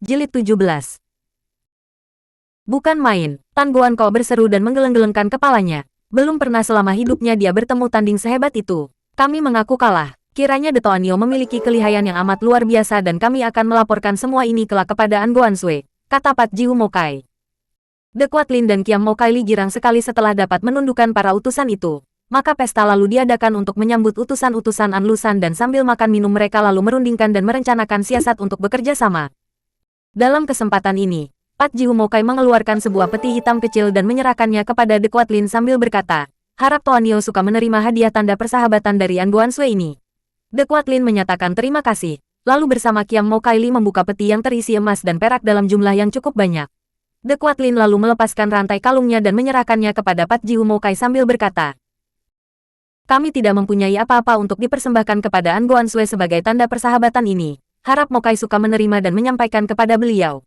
Jilid 17. Bukan main, Tan Guan Ko berseru dan menggeleng-gelengkan kepalanya. Belum pernah selama hidupnya dia bertemu tanding sehebat itu. Kami mengaku kalah. Kiranya De Toanio memiliki kelihayan yang amat luar biasa dan kami akan melaporkan semua ini kelak kepada An Guanshui, kata Pat Jiu Mokai. De Quatlin dan Kiam Mokai Li girang sekali setelah dapat menundukkan para utusan itu. Maka pesta lalu diadakan untuk menyambut utusan-utusan An Lusan dan sambil makan minum mereka lalu merundingkan dan merencanakan siasat untuk bekerja sama. Dalam kesempatan ini, Pat Jiu Mokai mengeluarkan sebuah peti hitam kecil dan menyerahkannya kepada De Quatlin sambil berkata, harap Toanio suka menerima hadiah tanda persahabatan dari An Guanshui ini. De Quatlin menyatakan terima kasih, lalu bersama Kiam Mokai Li membuka peti yang terisi emas dan perak dalam jumlah yang cukup banyak. De Quatlin lalu melepaskan rantai kalungnya dan menyerahkannya kepada Pat Jiu Mokai sambil berkata, kami tidak mempunyai apa-apa untuk dipersembahkan kepada An Guanshui sebagai tanda persahabatan ini. Harap Mokai suka menerima dan menyampaikan kepada beliau.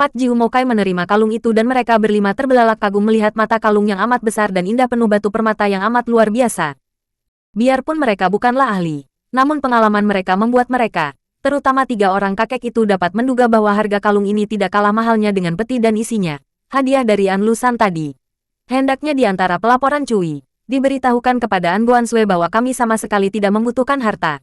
Pat Jiu Mokai menerima kalung itu dan mereka berlima terbelalak kagum melihat mata kalung yang amat besar dan indah penuh batu permata yang amat luar biasa. Biarpun mereka bukanlah ahli, namun pengalaman mereka membuat mereka, terutama 3 orang kakek itu dapat menduga bahwa harga kalung ini tidak kalah mahalnya dengan peti dan isinya. Hadiah dari An Lusan tadi. Hendaknya di antara pelaporan Cui, diberitahukan kepada An Guanshui bahwa kami sama sekali tidak membutuhkan harta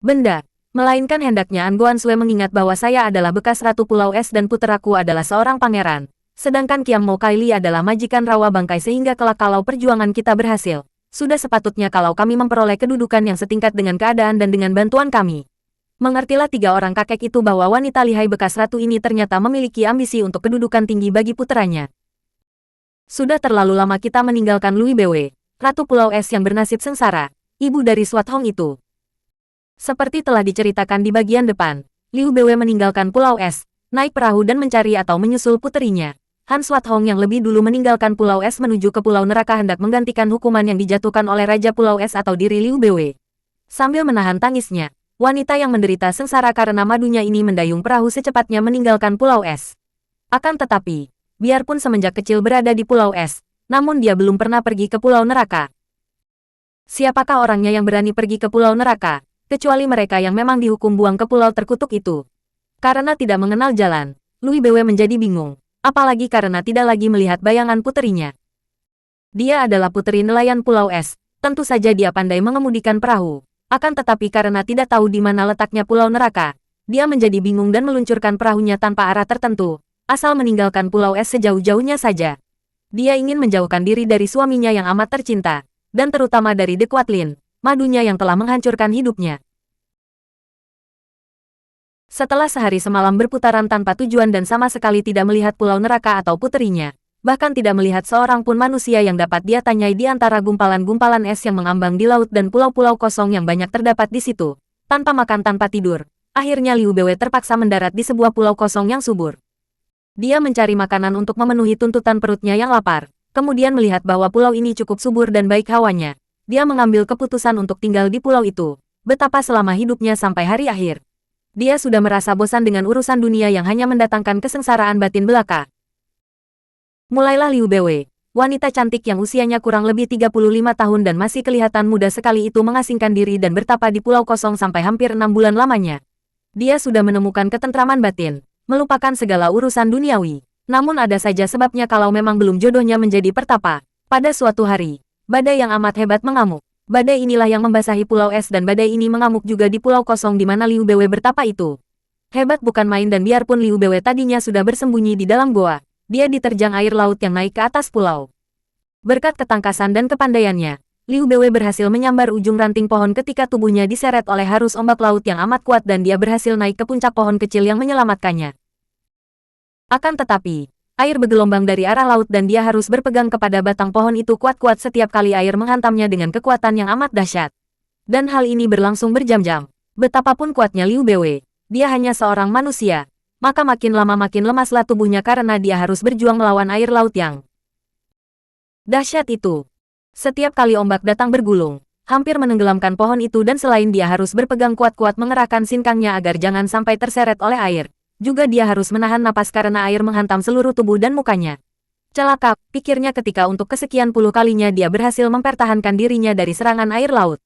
benda, melainkan hendaknya An Guanshui mengingat bahwa saya adalah bekas Ratu Pulau Es dan puteraku adalah seorang pangeran, sedangkan Kiam Mokai Li adalah majikan rawa bangkai sehingga kelak kalau perjuangan kita berhasil, sudah sepatutnya kalau kami memperoleh kedudukan yang setingkat dengan keadaan dan dengan bantuan kami. Mengertilah 3 orang kakek itu bahwa wanita lihai bekas ratu ini ternyata memiliki ambisi untuk kedudukan tinggi bagi puteranya. Sudah terlalu lama kita meninggalkan Lui Bwe, Ratu Pulau Es yang bernasib sengsara, ibu dari Swat Hong itu. Seperti telah diceritakan di bagian depan, Liu Bwe meninggalkan Pulau Es, naik perahu dan mencari atau menyusul puterinya. Han Swat Hong yang lebih dulu meninggalkan Pulau Es menuju ke Pulau Neraka hendak menggantikan hukuman yang dijatuhkan oleh Raja Pulau Es atau diri Liu Bwe. Sambil menahan tangisnya, wanita yang menderita sengsara karena madunya ini mendayung perahu secepatnya meninggalkan Pulau Es. Akan tetapi, biarpun semenjak kecil berada di Pulau Es, namun dia belum pernah pergi ke Pulau Neraka. Siapakah orangnya yang berani pergi ke Pulau Neraka? Kecuali mereka yang memang dihukum buang ke pulau terkutuk itu. Karena tidak mengenal jalan, Lui Bwe menjadi bingung, apalagi karena tidak lagi melihat bayangan puterinya. Dia adalah puteri nelayan Pulau Es, tentu saja dia pandai mengemudikan perahu. Akan tetapi karena tidak tahu di mana letaknya Pulau Neraka, dia menjadi bingung dan meluncurkan perahunya tanpa arah tertentu, asal meninggalkan Pulau Es sejauh-jauhnya saja. Dia ingin menjauhkan diri dari suaminya yang amat tercinta, dan terutama dari De Quatlin, madunya yang telah menghancurkan hidupnya. Setelah sehari semalam berputaran tanpa tujuan dan sama sekali tidak melihat Pulau Neraka atau puterinya, bahkan tidak melihat seorang pun manusia yang dapat dia tanyai di antara gumpalan-gumpalan es yang mengambang di laut dan pulau-pulau kosong yang banyak terdapat di situ, tanpa makan tanpa tidur, akhirnya Liu Bwe terpaksa mendarat di sebuah pulau kosong yang subur. Dia mencari makanan untuk memenuhi tuntutan perutnya yang lapar, kemudian melihat bahwa pulau ini cukup subur dan baik hawanya. Dia mengambil keputusan untuk tinggal di pulau itu, betapa selama hidupnya sampai hari akhir. Dia sudah merasa bosan dengan urusan dunia yang hanya mendatangkan kesengsaraan batin belaka. Mulailah Liu Bwe, wanita cantik yang usianya kurang lebih 35 tahun dan masih kelihatan muda sekali itu mengasingkan diri dan bertapa di pulau kosong sampai hampir 6 bulan lamanya. Dia sudah menemukan ketentraman batin, melupakan segala urusan duniawi. Namun ada saja sebabnya kalau memang belum jodohnya menjadi pertapa. Pada suatu hari, badai yang amat hebat mengamuk. Badai inilah yang membasahi Pulau Es dan badai ini mengamuk juga di pulau kosong di mana Liu Bwe bertapa itu. Hebat bukan main dan biarpun Liu Bwe tadinya sudah bersembunyi di dalam goa, dia diterjang air laut yang naik ke atas pulau. Berkat ketangkasan dan kepandaiannya, Liu Bwe berhasil menyambar ujung ranting pohon ketika tubuhnya diseret oleh arus ombak laut yang amat kuat dan dia berhasil naik ke puncak pohon kecil yang menyelamatkannya. Akan tetapi, air bergelombang dari arah laut dan dia harus berpegang kepada batang pohon itu kuat-kuat setiap kali air menghantamnya dengan kekuatan yang amat dahsyat. Dan hal ini berlangsung berjam-jam. Betapapun kuatnya Liu Bwe, dia hanya seorang manusia, maka makin lama makin lemaslah tubuhnya karena dia harus berjuang melawan air laut yang dahsyat itu. Setiap kali ombak datang bergulung, hampir menenggelamkan pohon itu dan selain dia harus berpegang kuat-kuat mengerahkan sinkangnya agar jangan sampai terseret oleh air. Juga dia harus menahan napas karena air menghantam seluruh tubuh dan mukanya. Celaka, pikirnya ketika untuk kesekian puluh kalinya dia berhasil mempertahankan dirinya dari serangan air laut.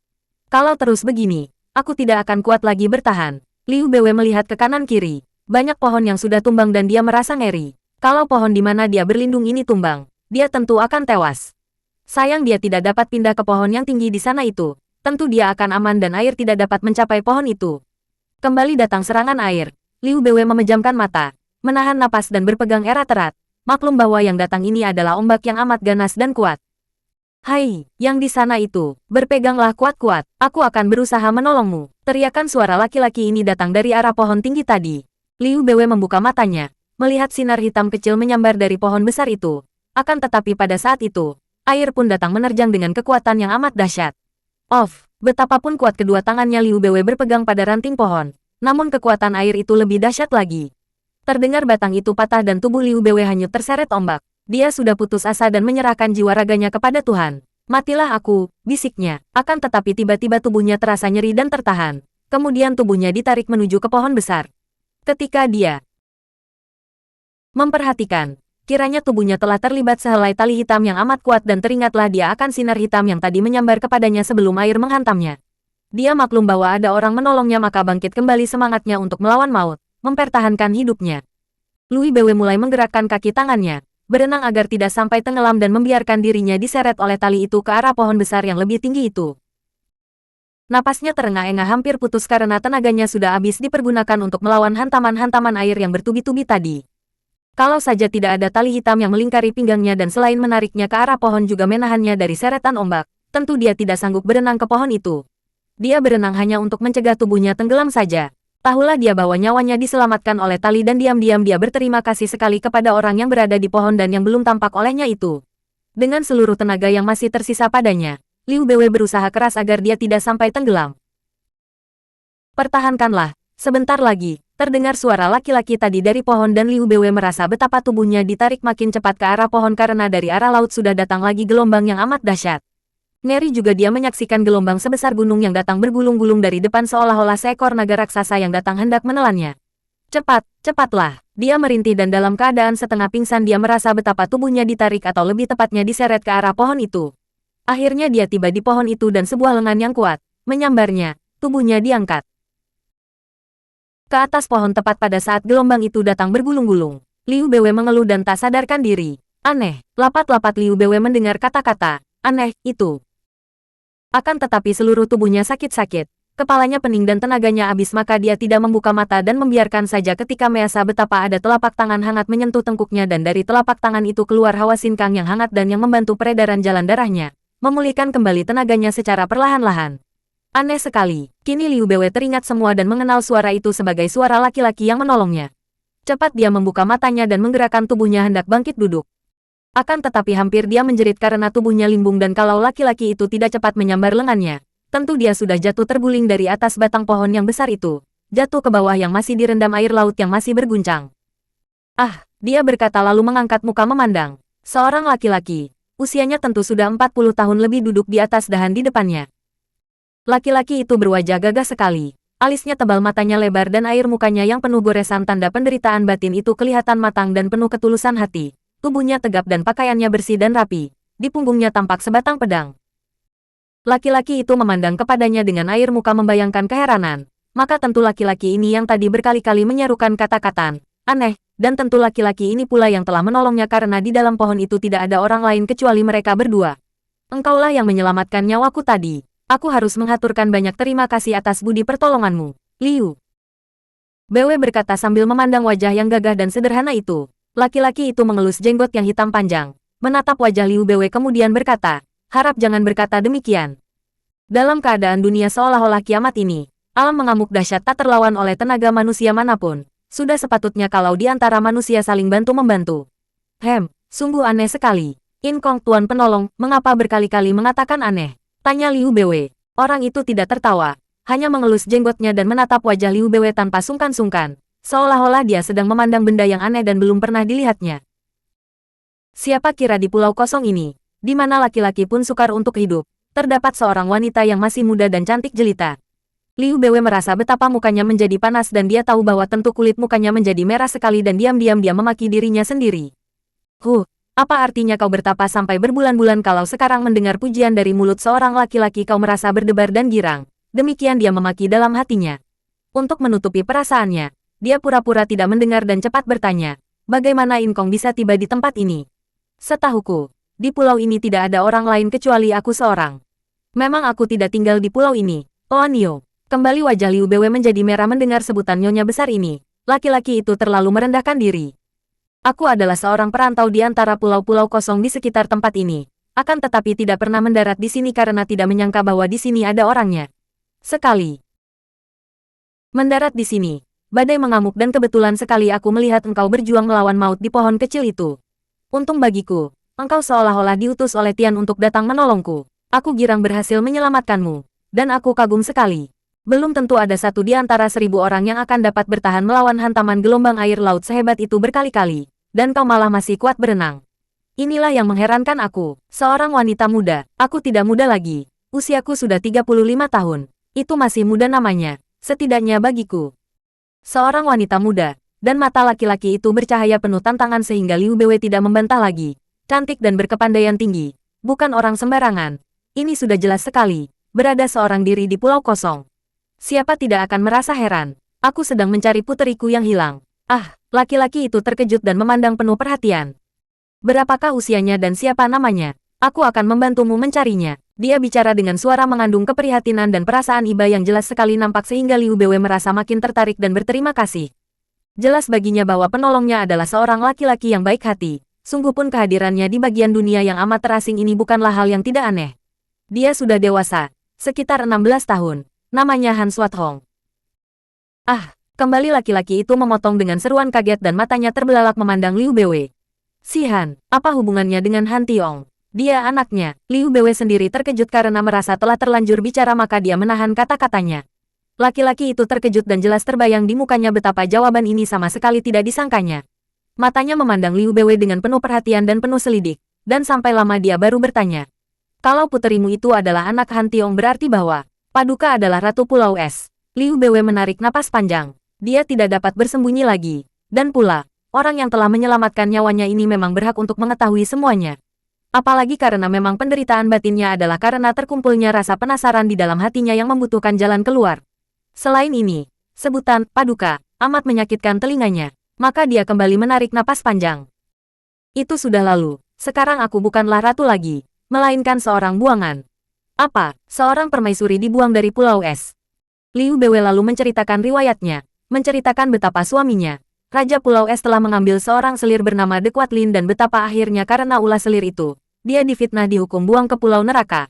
Kalau terus begini, aku tidak akan kuat lagi bertahan. Liu Beiwei melihat ke kanan kiri. Banyak pohon yang sudah tumbang dan dia merasa ngeri. Kalau pohon di mana dia berlindung ini tumbang, dia tentu akan tewas. Sayang dia tidak dapat pindah ke pohon yang tinggi di sana itu. Tentu dia akan aman dan air tidak dapat mencapai pohon itu. Kembali datang serangan air. Liu Beiwei memejamkan mata, menahan napas dan berpegang erat-erat. Maklum bahwa yang datang ini adalah ombak yang amat ganas dan kuat. Hai, yang di sana itu, berpeganglah kuat-kuat, aku akan berusaha menolongmu. Teriakan suara laki-laki ini datang dari arah pohon tinggi tadi. Liu Beiwei membuka matanya, melihat sinar hitam kecil menyambar dari pohon besar itu. Akan tetapi pada saat itu, air pun datang menerjang dengan kekuatan yang amat dahsyat. Betapapun kuat kedua tangannya Liu Beiwei berpegang pada ranting pohon, namun kekuatan air itu lebih dahsyat lagi. Terdengar batang itu patah dan tubuh Liu Beiwei hanyut terseret ombak. Dia sudah putus asa dan menyerahkan jiwa raganya kepada Tuhan. Matilah aku, bisiknya. Akan tetapi tiba-tiba tubuhnya terasa nyeri dan tertahan. Kemudian tubuhnya ditarik menuju ke pohon besar. Ketika dia memperhatikan, kiranya tubuhnya telah terlibat sehelai tali hitam yang amat kuat dan teringatlah dia akan sinar hitam yang tadi menyambar kepadanya sebelum air menghantamnya. Dia maklum bahwa ada orang menolongnya maka bangkit kembali semangatnya untuk melawan maut, mempertahankan hidupnya. Liu Beiwei mulai menggerakkan kaki tangannya, berenang agar tidak sampai tenggelam dan membiarkan dirinya diseret oleh tali itu ke arah pohon besar yang lebih tinggi itu. Napasnya terengah-engah hampir putus karena tenaganya sudah habis dipergunakan untuk melawan hantaman-hantaman air yang bertubi-tubi tadi. Kalau saja tidak ada tali hitam yang melingkari pinggangnya dan selain menariknya ke arah pohon juga menahannya dari seretan ombak, tentu dia tidak sanggup berenang ke pohon itu. Dia berenang hanya untuk mencegah tubuhnya tenggelam saja. Tahulah dia bahwa nyawanya diselamatkan oleh tali dan diam-diam dia berterima kasih sekali kepada orang yang berada di pohon dan yang belum tampak olehnya itu. Dengan seluruh tenaga yang masih tersisa padanya, Liu Beiwei berusaha keras agar dia tidak sampai tenggelam. Pertahankanlah, sebentar lagi, terdengar suara laki-laki tadi dari pohon dan Liu Beiwei merasa betapa tubuhnya ditarik makin cepat ke arah pohon karena dari arah laut sudah datang lagi gelombang yang amat dahsyat. Ngeri juga dia menyaksikan gelombang sebesar gunung yang datang bergulung-gulung dari depan seolah-olah seekor naga raksasa yang datang hendak menelannya. Cepatlah, dia merintih dan dalam keadaan setengah pingsan dia merasa betapa tubuhnya ditarik atau lebih tepatnya diseret ke arah pohon itu. Akhirnya dia tiba di pohon itu dan sebuah lengan yang kuat menyambarnya, tubuhnya diangkat ke atas pohon tepat pada saat gelombang itu datang bergulung-gulung. Liu Beiwei mengeluh dan tak sadarkan diri. Aneh, lapat-lapat Liu Beiwei mendengar kata-kata aneh itu. Akan tetapi seluruh tubuhnya sakit-sakit, kepalanya pening dan tenaganya habis maka dia tidak membuka mata dan membiarkan saja ketika merasa betapa ada telapak tangan hangat menyentuh tengkuknya dan dari telapak tangan itu keluar hawa sinkang yang hangat dan yang membantu peredaran jalan darahnya, memulihkan kembali tenaganya secara perlahan-lahan. Aneh sekali, kini Liu Beiwei teringat semua dan mengenal suara itu sebagai suara laki-laki yang menolongnya. Cepat dia membuka matanya dan menggerakkan tubuhnya hendak bangkit duduk. Akan tetapi hampir dia menjerit karena tubuhnya limbung dan kalau laki-laki itu tidak cepat menyambar lengannya, tentu dia sudah jatuh terguling dari atas batang pohon yang besar itu, jatuh ke bawah yang masih direndam air laut yang masih berguncang. Dia berkata lalu mengangkat muka memandang. Seorang laki-laki, usianya tentu sudah 40 tahun lebih duduk di atas dahan di depannya. Laki-laki itu berwajah gagah sekali. Alisnya tebal, matanya lebar dan air mukanya yang penuh goresan tanda penderitaan batin itu kelihatan matang dan penuh ketulusan hati. Tubuhnya tegap dan pakaiannya bersih dan rapi. Di punggungnya tampak sebatang pedang. Laki-laki itu memandang kepadanya dengan air muka membayangkan keheranan. Maka tentu laki-laki ini yang tadi berkali-kali menyerukan kata-kata aneh, dan tentu laki-laki ini pula yang telah menolongnya karena di dalam pohon itu tidak ada orang lain kecuali mereka berdua. Engkaulah yang menyelamatkan nyawaku tadi. Aku harus mengaturkan banyak terima kasih atas budi pertolonganmu, Liu Beiwei berkata sambil memandang wajah yang gagah dan sederhana itu. Laki-laki itu mengelus jenggot yang hitam panjang, menatap wajah Liu Beiwei kemudian berkata, harap jangan berkata demikian. Dalam keadaan dunia seolah-olah kiamat ini, alam mengamuk dahsyat tak terlawan oleh tenaga manusia manapun. Sudah sepatutnya kalau di antara manusia saling bantu-membantu. Sungguh aneh sekali. In Kong Tuan Penolong, mengapa berkali-kali mengatakan aneh? Tanya Liu Beiwei. Orang itu tidak tertawa, hanya mengelus jenggotnya dan menatap wajah Liu Beiwei tanpa sungkan-sungkan, seolah-olah dia sedang memandang benda yang aneh dan belum pernah dilihatnya. Siapa kira di pulau kosong ini, di mana laki-laki pun sukar untuk hidup, terdapat seorang wanita yang masih muda dan cantik jelita. Liu Beiwei merasa betapa mukanya menjadi panas dan dia tahu bahwa tentu kulit mukanya menjadi merah sekali dan diam-diam dia memaki dirinya sendiri. Apa artinya kau bertapa sampai berbulan-bulan kalau sekarang mendengar pujian dari mulut seorang laki-laki kau merasa berdebar dan girang? Demikian dia memaki dalam hatinya. Untuk menutupi perasaannya, dia pura-pura tidak mendengar dan cepat bertanya, bagaimana Inkong bisa tiba di tempat ini? Setahuku, di pulau ini tidak ada orang lain kecuali aku seorang. Memang aku tidak tinggal di pulau ini, Oanio. Kembali wajah Liu Bwe menjadi merah mendengar sebutan nyonya besar ini. Laki-laki itu terlalu merendahkan diri. Aku adalah seorang perantau di antara pulau-pulau kosong di sekitar tempat ini. Akan tetapi tidak pernah mendarat di sini karena tidak menyangka bahwa di sini ada orangnya. Sekali mendarat di sini, badai mengamuk dan kebetulan sekali aku melihat engkau berjuang melawan maut di pohon kecil itu. Untung bagiku, engkau seolah-olah diutus oleh Tian untuk datang menolongku. Aku girang berhasil menyelamatkanmu. Dan aku kagum sekali. Belum tentu ada satu di antara 1000 orang yang akan dapat bertahan melawan hantaman gelombang air laut sehebat itu berkali-kali. Dan kau malah masih kuat berenang. Inilah yang mengherankan aku. Seorang wanita muda. Aku tidak muda lagi. Usiaku sudah 35 tahun. Itu masih muda namanya. Setidaknya bagiku. Seorang wanita muda. Dan mata laki-laki itu bercahaya penuh tantangan sehingga Liu Bwe tidak membantah lagi. Cantik dan berkepandaian tinggi. Bukan orang sembarangan. Ini sudah jelas sekali. Berada seorang diri di pulau kosong. Siapa tidak akan merasa heran? Aku sedang mencari puteriku yang hilang. Ah, laki-laki itu terkejut dan memandang penuh perhatian. Berapakah usianya dan siapa namanya? Aku akan membantumu mencarinya. Dia bicara dengan suara mengandung keprihatinan dan perasaan iba yang jelas sekali nampak sehingga Liu Bwe merasa makin tertarik dan berterima kasih. Jelas baginya bahwa penolongnya adalah seorang laki-laki yang baik hati. Sungguh pun kehadirannya di bagian dunia yang amat terasing ini bukanlah hal yang tidak aneh. Dia sudah dewasa, sekitar 16 tahun. Namanya Han Swathong. Ah, kembali laki-laki itu memotong dengan seruan kaget dan matanya terbelalak memandang Liu Bwe. Si Han, apa hubungannya dengan Han Tiong? Dia anaknya. Liu Bwe sendiri terkejut karena merasa telah terlanjur bicara maka dia menahan kata-katanya. Laki-laki itu terkejut dan jelas terbayang di mukanya betapa jawaban ini sama sekali tidak disangkanya. Matanya memandang Liu Bwe dengan penuh perhatian dan penuh selidik, dan sampai lama dia baru bertanya. Kalau puterimu itu adalah anak Han Tiong berarti bahwa Paduka adalah Ratu Pulau Es. Liu Bwe menarik napas panjang. Dia tidak dapat bersembunyi lagi. Dan pula, orang yang telah menyelamatkan nyawanya ini memang berhak untuk mengetahui semuanya. Apalagi karena memang penderitaan batinnya adalah karena terkumpulnya rasa penasaran di dalam hatinya yang membutuhkan jalan keluar. Selain ini, sebutan Paduka amat menyakitkan telinganya. Maka dia kembali menarik napas panjang. Itu sudah lalu. Sekarang aku bukanlah ratu lagi, melainkan seorang buangan. Apa? Seorang permaisuri dibuang dari Pulau Es. Liu Bwe lalu menceritakan riwayatnya, menceritakan betapa suaminya, Raja Pulau Es telah mengambil seorang selir bernama De Quatlin dan betapa akhirnya karena ulah selir itu, dia difitnah dihukum buang ke Pulau Neraka.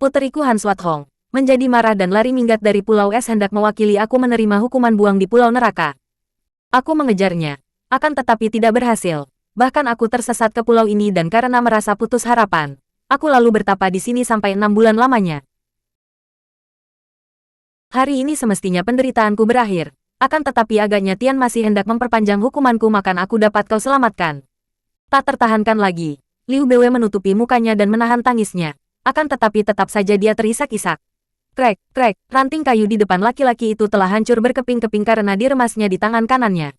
Puteriku Han Swathong menjadi marah dan lari minggat dari Pulau Es hendak mewakili aku menerima hukuman buang di Pulau Neraka. Aku mengejarnya, akan tetapi tidak berhasil. Bahkan aku tersesat ke pulau ini dan karena merasa putus harapan. Aku lalu bertapa di sini sampai 6 bulan lamanya. Hari ini semestinya penderitaanku berakhir. Akan tetapi agaknya Tian masih hendak memperpanjang hukumanku maka aku dapat kau selamatkan. Tak tertahankan lagi. Liu Bwe menutupi mukanya dan menahan tangisnya. Akan tetapi tetap saja dia terisak-isak. Krek, krek, ranting kayu di depan laki-laki itu telah hancur berkeping-keping karena diremasnya di tangan kanannya.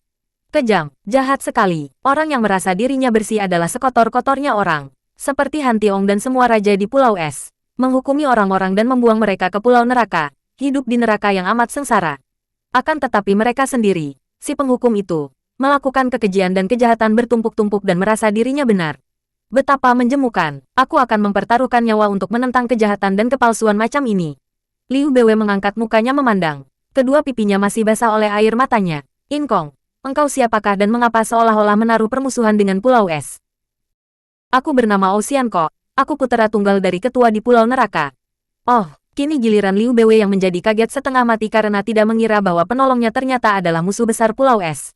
Kejam, jahat sekali. Orang yang merasa dirinya bersih adalah sekotor-kotornya orang. Seperti Han Tiong dan semua raja di Pulau Es, menghukumi orang-orang dan membuang mereka ke Pulau Neraka, hidup di neraka yang amat sengsara. Akan tetapi mereka sendiri, si penghukum itu, melakukan kekejian dan kejahatan bertumpuk-tumpuk dan merasa dirinya benar. Betapa menjemukan, aku akan mempertaruhkan nyawa untuk menentang kejahatan dan kepalsuan macam ini. Liu Bwe mengangkat mukanya memandang, kedua pipinya masih basah oleh air matanya. Inkong, engkau siapakah dan mengapa seolah-olah menaruh permusuhan dengan Pulau Es? Aku bernama Ocean Ko, aku putera tunggal dari ketua di Pulau Neraka. Oh, kini giliran Liu Bwe yang menjadi kaget setengah mati karena tidak mengira bahwa penolongnya ternyata adalah musuh besar Pulau Es.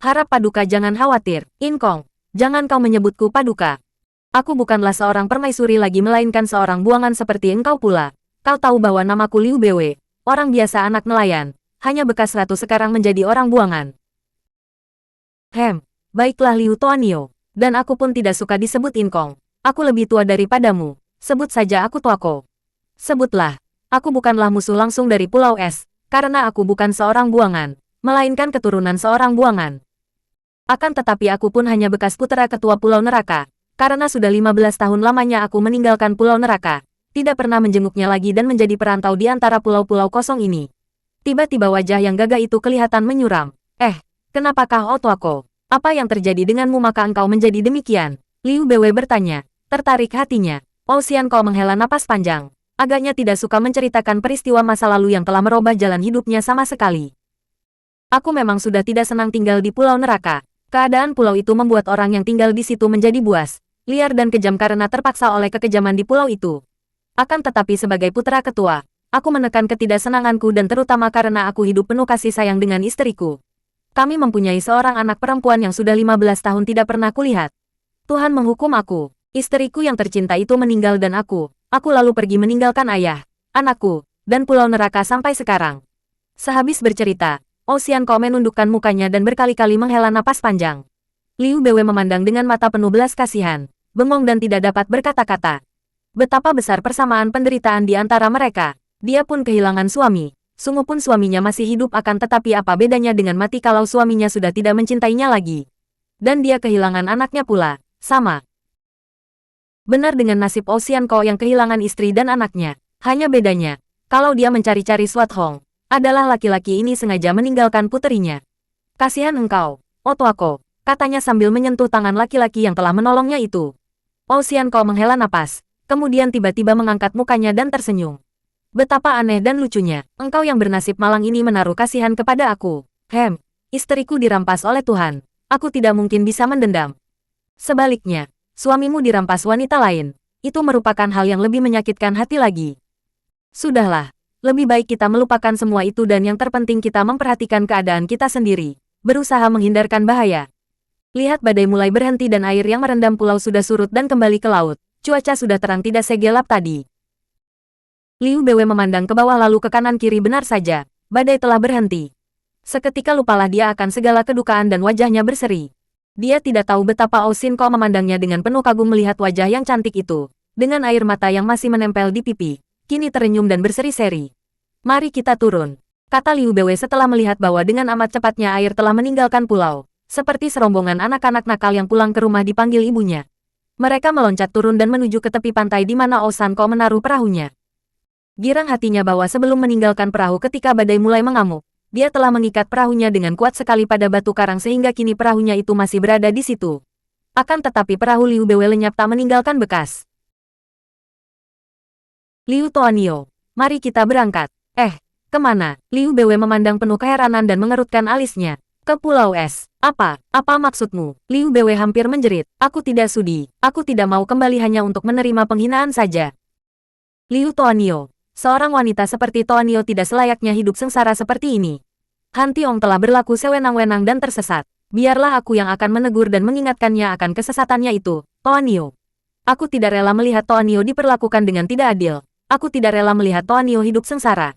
Harap Paduka jangan khawatir, Inkong, jangan kau menyebutku Paduka. Aku bukanlah seorang permaisuri lagi melainkan seorang buangan seperti engkau pula. Kau tahu bahwa namaku Liu Bwe, orang biasa anak nelayan, hanya bekas ratu sekarang menjadi orang buangan. Baiklah Liu Tuanio. Dan aku pun tidak suka disebut Inkong. Aku lebih tua daripadamu. Sebut saja aku Tuako. Sebutlah. Aku bukanlah musuh langsung dari Pulau Es, karena aku bukan seorang buangan, melainkan keturunan seorang buangan. Akan tetapi aku pun hanya bekas putera ketua Pulau Neraka, karena sudah 15 tahun lamanya aku meninggalkan Pulau Neraka, tidak pernah menjenguknya lagi dan menjadi perantau di antara pulau-pulau kosong ini. Tiba-tiba wajah yang gagah itu kelihatan menyuram. Kenapakah Otuako? Apa yang terjadi denganmu maka engkau menjadi demikian? Liu Beiwei bertanya, tertarik hatinya. Xianko menghela napas panjang. Agaknya tidak suka menceritakan peristiwa masa lalu yang telah merubah jalan hidupnya sama sekali. Aku memang sudah tidak senang tinggal di pulau neraka. Keadaan pulau itu membuat orang yang tinggal di situ menjadi buas, liar dan kejam karena terpaksa oleh kekejaman di pulau itu. Akan tetapi sebagai putra ketua, aku menekan ketidaksenanganku dan terutama karena aku hidup penuh kasih sayang dengan istriku. Kami mempunyai seorang anak perempuan yang sudah 15 tahun tidak pernah kulihat. Tuhan menghukum aku. Istriku yang tercinta itu meninggal dan aku lalu pergi meninggalkan ayah, anakku, dan pulau neraka sampai sekarang. Sehabis bercerita, Xianko menundukkan mukanya dan berkali-kali menghela napas panjang. Liu Beiwei memandang dengan mata penuh belas kasihan, bengong dan tidak dapat berkata-kata. Betapa besar persamaan penderitaan di antara mereka. Dia pun kehilangan suami. Sungguh pun suaminya masih hidup akan tetapi apa bedanya dengan mati kalau suaminya sudah tidak mencintainya lagi. Dan dia kehilangan anaknya pula. Sama. Benar dengan nasib Xianko yang kehilangan istri dan anaknya. Hanya bedanya, kalau dia mencari-cari Swat Hong, adalah laki-laki ini sengaja meninggalkan puterinya. Kasihan engkau, Otuako, katanya sambil menyentuh tangan laki-laki yang telah menolongnya itu. Xianko menghela napas. Kemudian tiba-tiba mengangkat mukanya dan tersenyum. Betapa aneh dan lucunya, engkau yang bernasib malang ini menaruh kasihan kepada aku. Istriku dirampas oleh Tuhan. Aku tidak mungkin bisa mendendam. Sebaliknya, suamimu dirampas wanita lain. Itu merupakan hal yang lebih menyakitkan hati lagi. Sudahlah, lebih baik kita melupakan semua itu dan yang terpenting kita memperhatikan keadaan kita sendiri. Berusaha menghindarkan bahaya. Lihat badai mulai berhenti dan air yang merendam pulau sudah surut dan kembali ke laut. Cuaca sudah terang tidak segelap tadi. Liu Beiwei memandang ke bawah lalu ke kanan kiri benar saja. Badai telah berhenti. Seketika lupalah dia akan segala kedukaan dan wajahnya berseri. Dia tidak tahu betapa Xianko memandangnya dengan penuh kagum melihat wajah yang cantik itu. Dengan air mata yang masih menempel di pipi. Kini terenyum dan berseri-seri. Mari kita turun. Kata Liu Beiwei setelah melihat bahwa dengan amat cepatnya air telah meninggalkan pulau. Seperti serombongan anak-anak nakal yang pulang ke rumah dipanggil ibunya. Mereka meloncat turun dan menuju ke tepi pantai di mana Xianko menaruh perahunya. Girang hatinya bahwa sebelum meninggalkan perahu ketika badai mulai mengamuk, dia telah mengikat perahunya dengan kuat sekali pada batu karang sehingga kini perahunya itu masih berada di situ. Akan tetapi perahu Liu Beiwei lenyap tak meninggalkan bekas. Liu Tuanio, mari kita berangkat. Kemana? Liu Beiwei memandang penuh keheranan dan mengerutkan alisnya. Ke Pulau Es. Apa maksudmu? Liu Beiwei hampir menjerit. Aku tidak sudi. Aku tidak mau kembali hanya untuk menerima penghinaan saja. Liu Tuanio, seorang wanita seperti Tuanio tidak selayaknya hidup sengsara seperti ini. Han Tiong telah berlaku sewenang-wenang dan tersesat. Biarlah aku yang akan menegur dan mengingatkannya akan kesesatannya itu, Tuanio. Aku tidak rela melihat Tuanio diperlakukan dengan tidak adil. Aku tidak rela melihat Tuanio hidup sengsara.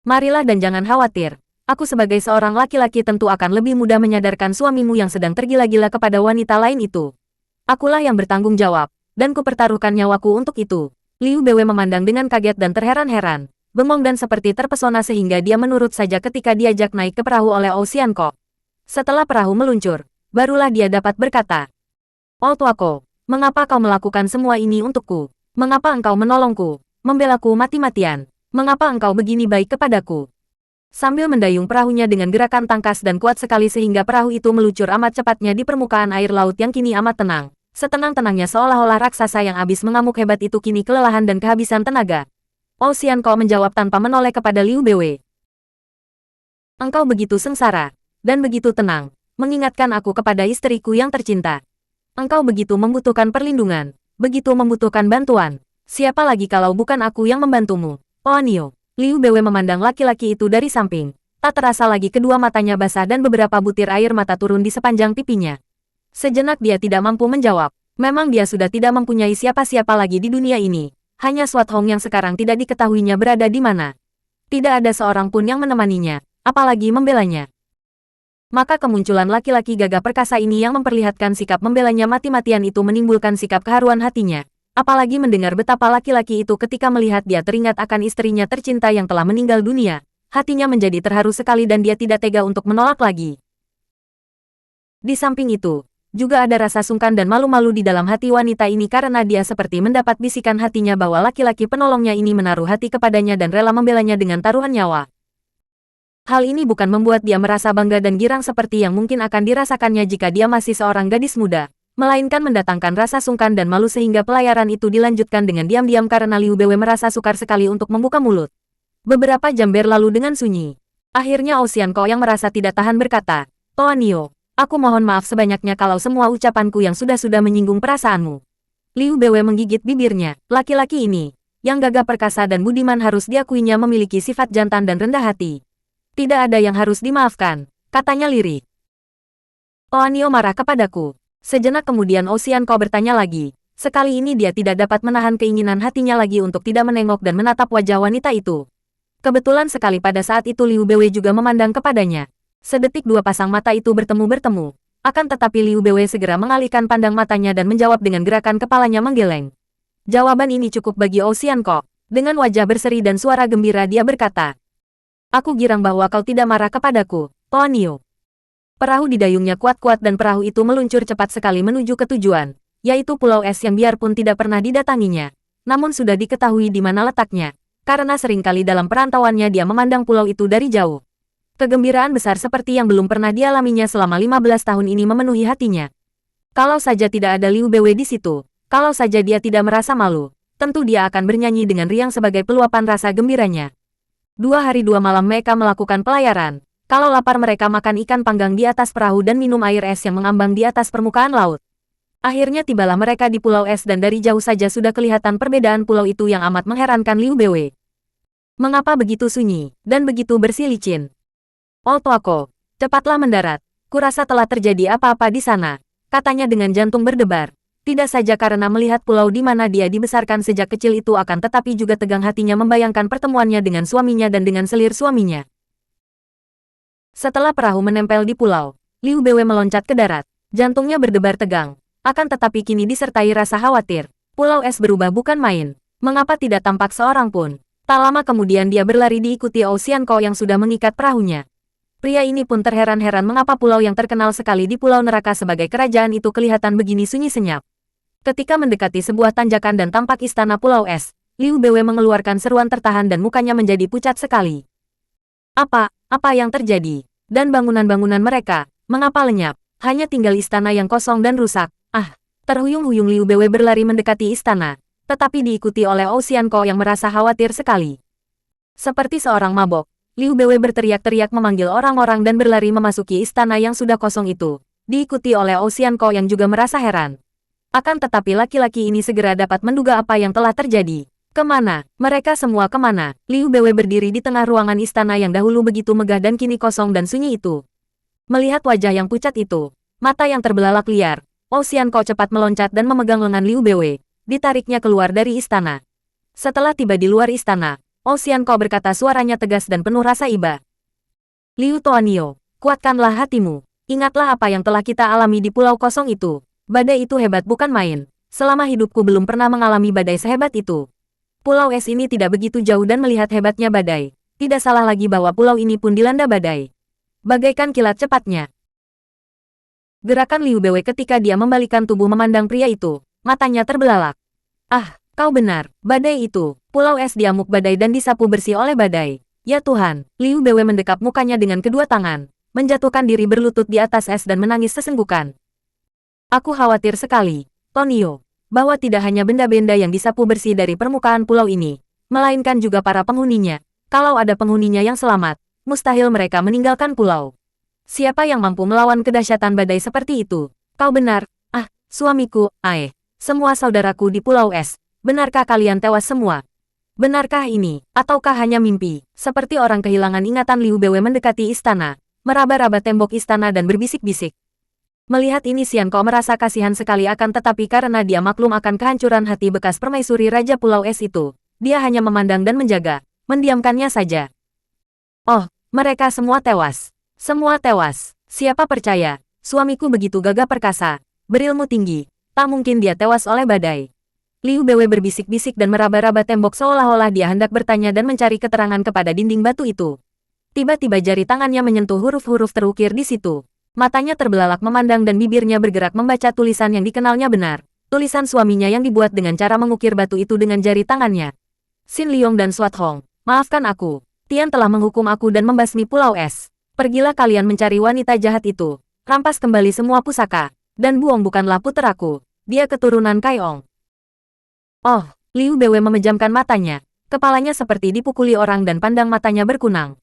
Marilah dan jangan khawatir. Aku sebagai seorang laki-laki tentu akan lebih mudah menyadarkan suamimu yang sedang tergila-gila kepada wanita lain itu. Akulah yang bertanggung jawab, dan kupertaruhkan nyawaku untuk itu. Liu Beiwei memandang dengan kaget dan terheran-heran, bengong dan seperti terpesona sehingga dia menurut saja ketika diajak naik ke perahu oleh Xianko. Setelah perahu meluncur, barulah dia dapat berkata, Tuako, mengapa kau melakukan semua ini untukku? Mengapa engkau menolongku, membelaku mati-matian? Mengapa engkau begini baik kepadaku? Sambil mendayung perahunya dengan gerakan tangkas dan kuat sekali sehingga perahu itu meluncur amat cepatnya di permukaan air laut yang kini amat tenang. Setenang-tenangnya seolah-olah raksasa yang habis mengamuk hebat itu kini kelelahan dan kehabisan tenaga. Xianko menjawab tanpa menoleh kepada Liu Beiwei. Engkau begitu sengsara, dan begitu tenang, mengingatkan aku kepada istriku yang tercinta. Engkau begitu membutuhkan perlindungan, begitu membutuhkan bantuan. Siapa lagi kalau bukan aku yang membantumu, Tuanio? Liu Beiwei memandang laki-laki itu dari samping. Tak terasa lagi kedua matanya basah dan beberapa butir air mata turun di sepanjang pipinya. Sejenak dia tidak mampu menjawab. Memang dia sudah tidak mempunyai siapa-siapa lagi di dunia ini. Hanya Swat Hong yang sekarang tidak diketahuinya berada di mana. Tidak ada seorang pun yang menemaninya, apalagi membelanya. Maka kemunculan laki-laki gagah perkasa ini yang memperlihatkan sikap membelanya mati-matian itu menimbulkan sikap keharuan hatinya. Apalagi mendengar betapa laki-laki itu ketika melihat dia teringat akan istrinya tercinta yang telah meninggal dunia. Hatinya menjadi terharu sekali dan dia tidak tega untuk menolak lagi. Di samping itu, juga ada rasa sungkan dan malu-malu di dalam hati wanita ini karena dia seperti mendapat bisikan hatinya bahwa laki-laki penolongnya ini menaruh hati kepadanya dan rela membelanya dengan taruhan nyawa. Hal ini bukan membuat dia merasa bangga dan girang seperti yang mungkin akan dirasakannya jika dia masih seorang gadis muda, melainkan mendatangkan rasa sungkan dan malu sehingga pelayaran itu dilanjutkan dengan diam-diam karena Liu Beiwei merasa sukar sekali untuk membuka mulut. Beberapa jam berlalu dengan sunyi. Akhirnya Ocean Ko yang merasa tidak tahan berkata, "Tuan Nio, aku mohon maaf sebanyaknya kalau semua ucapanku yang sudah-sudah menyinggung perasaanmu." Liu Beiwei menggigit bibirnya. Laki-laki ini, yang gagah perkasa dan budiman harus diakuinya memiliki sifat jantan dan rendah hati. Tidak ada yang harus dimaafkan, katanya lirik. Tuan Nio marah kepadaku. Sejenak kemudian Ocean Ko bertanya lagi. Sekali ini dia tidak dapat menahan keinginan hatinya lagi untuk tidak menengok dan menatap wajah wanita itu. Kebetulan sekali pada saat itu Liu Beiwei juga memandang kepadanya. Sedetik dua pasang mata itu bertemu. Akan tetapi Liu Beiwei segera mengalihkan pandang matanya dan menjawab dengan gerakan kepalanya menggeleng. Jawaban ini cukup bagi Ocean Ko. Dengan wajah berseri dan suara gembira dia berkata, "Aku girang bahwa kau tidak marah kepadaku, Tuan Nio." Perahu didayungnya kuat-kuat dan perahu itu meluncur cepat sekali menuju ke tujuan, yaitu Pulau Es yang biarpun tidak pernah didatanginya, namun sudah diketahui di mana letaknya, karena seringkali dalam perantauannya dia memandang pulau itu dari jauh. Kegembiraan besar seperti yang belum pernah dialaminya selama 15 tahun ini memenuhi hatinya. Kalau saja tidak ada Liu Beiwei di situ, kalau saja dia tidak merasa malu, tentu dia akan bernyanyi dengan riang sebagai peluapan rasa gembiranya. 2 hari 2 malam mereka melakukan pelayaran. Kalau lapar mereka makan ikan panggang di atas perahu dan minum air es yang mengambang di atas permukaan laut. Akhirnya tibalah mereka di Pulau Es dan dari jauh saja sudah kelihatan perbedaan pulau itu yang amat mengherankan Liu Beiwei. Mengapa begitu sunyi, dan begitu bersih licin? "Oh tuaku, cepatlah mendarat. Kurasa telah terjadi apa-apa di sana," katanya dengan jantung berdebar. Tidak saja karena melihat pulau di mana dia dibesarkan sejak kecil itu akan tetapi juga tegang hatinya membayangkan pertemuannya dengan suaminya dan dengan selir suaminya. Setelah perahu menempel di pulau, Liu Beiwei meloncat ke darat. Jantungnya berdebar tegang. Akan tetapi kini disertai rasa khawatir. Pulau Es berubah bukan main. Mengapa tidak tampak seorang pun? Tak lama kemudian dia berlari diikuti Ocean Ko yang sudah mengikat perahunya. Pria ini pun terheran-heran mengapa pulau yang terkenal sekali di Pulau Neraka sebagai kerajaan itu kelihatan begini sunyi senyap. Ketika mendekati sebuah tanjakan dan tampak istana Pulau Es, Liu Beiwei mengeluarkan seruan tertahan dan mukanya menjadi pucat sekali. Apa yang terjadi? Dan bangunan-bangunan mereka, mengapa lenyap? Hanya tinggal istana yang kosong dan rusak. Terhuyung-huyung Liu Beiwei berlari mendekati istana, tetapi diikuti oleh Ocean Ko yang merasa khawatir sekali. Seperti seorang mabok, Liu Beiwei berteriak-teriak memanggil orang-orang dan berlari memasuki istana yang sudah kosong itu, diikuti oleh Ocean Ko yang juga merasa heran. Akan tetapi laki-laki ini segera dapat menduga apa yang telah terjadi. Kemana? Mereka semua kemana? Liu Beiwei berdiri di tengah ruangan istana yang dahulu begitu megah dan kini kosong dan sunyi itu. Melihat wajah yang pucat itu, mata yang terbelalak liar, Ocean Ko cepat meloncat dan memegang lengan Liu Beiwei, ditariknya keluar dari istana. Setelah tiba di luar istana, Ocean Ko berkata suaranya tegas dan penuh rasa iba. "Liu Tuan Nio, kuatkanlah hatimu. Ingatlah apa yang telah kita alami di pulau kosong itu. Badai itu hebat bukan main. Selama hidupku belum pernah mengalami badai sehebat itu. Pulau Es ini tidak begitu jauh dan melihat hebatnya badai. Tidak salah lagi bahwa pulau ini pun dilanda badai. Bagaikan kilat cepatnya." Gerakan Liu Beiwei ketika dia membalikkan tubuh memandang pria itu, matanya terbelalak. Kau benar, badai itu. Pulau Es diamuk badai dan disapu bersih oleh badai. Ya Tuhan, Liu Beiwei mendekap mukanya dengan kedua tangan, menjatuhkan diri berlutut di atas es dan menangis sesenggukan. "Aku khawatir sekali, Tuan Nio, bahwa tidak hanya benda-benda yang disapu bersih dari permukaan pulau ini, melainkan juga para penghuninya. Kalau ada penghuninya yang selamat, mustahil mereka meninggalkan pulau. Siapa yang mampu melawan kedahsyatan badai seperti itu? Kau benar, suamiku, semua saudaraku di Pulau Es, benarkah kalian tewas semua? Benarkah ini, ataukah hanya mimpi?" Seperti orang kehilangan ingatan Liu Beiwei mendekati istana, meraba-raba tembok istana dan berbisik-bisik. Melihat ini Xian Ko merasa kasihan sekali akan tetapi karena dia maklum akan kehancuran hati bekas permaisuri Raja Pulau Es itu, dia hanya memandang dan menjaga, mendiamkannya saja. "Oh, mereka semua tewas. Semua tewas. Siapa percaya, suamiku begitu gagah perkasa, berilmu tinggi, tak mungkin dia tewas oleh badai." Liu Beiwei berbisik-bisik dan meraba-raba tembok seolah-olah dia hendak bertanya dan mencari keterangan kepada dinding batu itu. Tiba-tiba jari tangannya menyentuh huruf-huruf terukir di situ. Matanya terbelalak memandang dan bibirnya bergerak membaca tulisan yang dikenalnya benar. Tulisan suaminya yang dibuat dengan cara mengukir batu itu dengan jari tangannya. "Xin Liong dan Suat Hong, maafkan aku. Tian telah menghukum aku dan membasmi Pulau Es. Pergilah kalian mencari wanita jahat itu. Rampas kembali semua pusaka. Dan Buong bukanlah puteraku. Dia keturunan Kaiong. Oh, Liu Bwe memejamkan matanya. Kepalanya seperti dipukuli orang dan pandang matanya berkunang.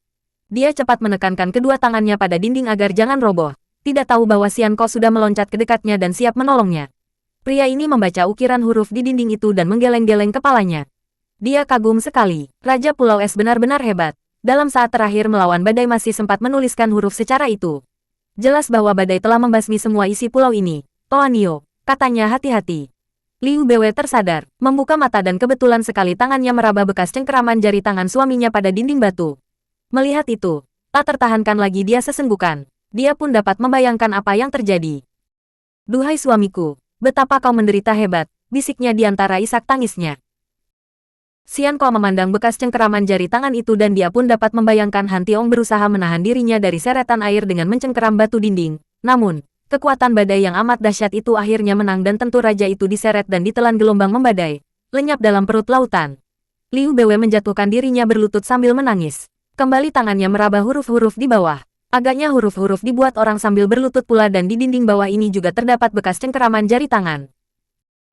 Dia cepat menekankan kedua tangannya pada dinding agar jangan roboh. Tidak tahu bahwa Xian Ko sudah meloncat ke dekatnya dan siap menolongnya. Pria ini membaca ukiran huruf di dinding itu dan menggeleng-geleng kepalanya. Dia kagum sekali. Raja Pulau Es benar-benar hebat. Dalam saat terakhir melawan badai masih sempat menuliskan huruf secara itu. Jelas bahwa badai telah membasmi semua isi pulau ini. Toanio, katanya hati-hati. Liu Bwe tersadar, membuka mata dan kebetulan sekali tangannya meraba bekas cengkeraman jari tangan suaminya pada dinding batu. Melihat itu, tak tertahankan lagi dia sesenggukan. Dia pun dapat membayangkan apa yang terjadi. Duhai suamiku, betapa kau menderita hebat, bisiknya di antara isak tangisnya. Xian Ko memandang bekas cengkeraman jari tangan itu dan dia pun dapat membayangkan Han Tiong berusaha menahan dirinya dari seretan air dengan mencengkeram batu dinding. Namun, kekuatan badai yang amat dahsyat itu akhirnya menang dan tentu raja itu diseret dan ditelan gelombang membadai, lenyap dalam perut lautan. Liu Bwe menjatuhkan dirinya berlutut sambil menangis. Kembali tangannya meraba huruf-huruf di bawah. Agaknya huruf-huruf dibuat orang sambil berlutut pula dan di dinding bawah ini juga terdapat bekas cengkeraman jari tangan.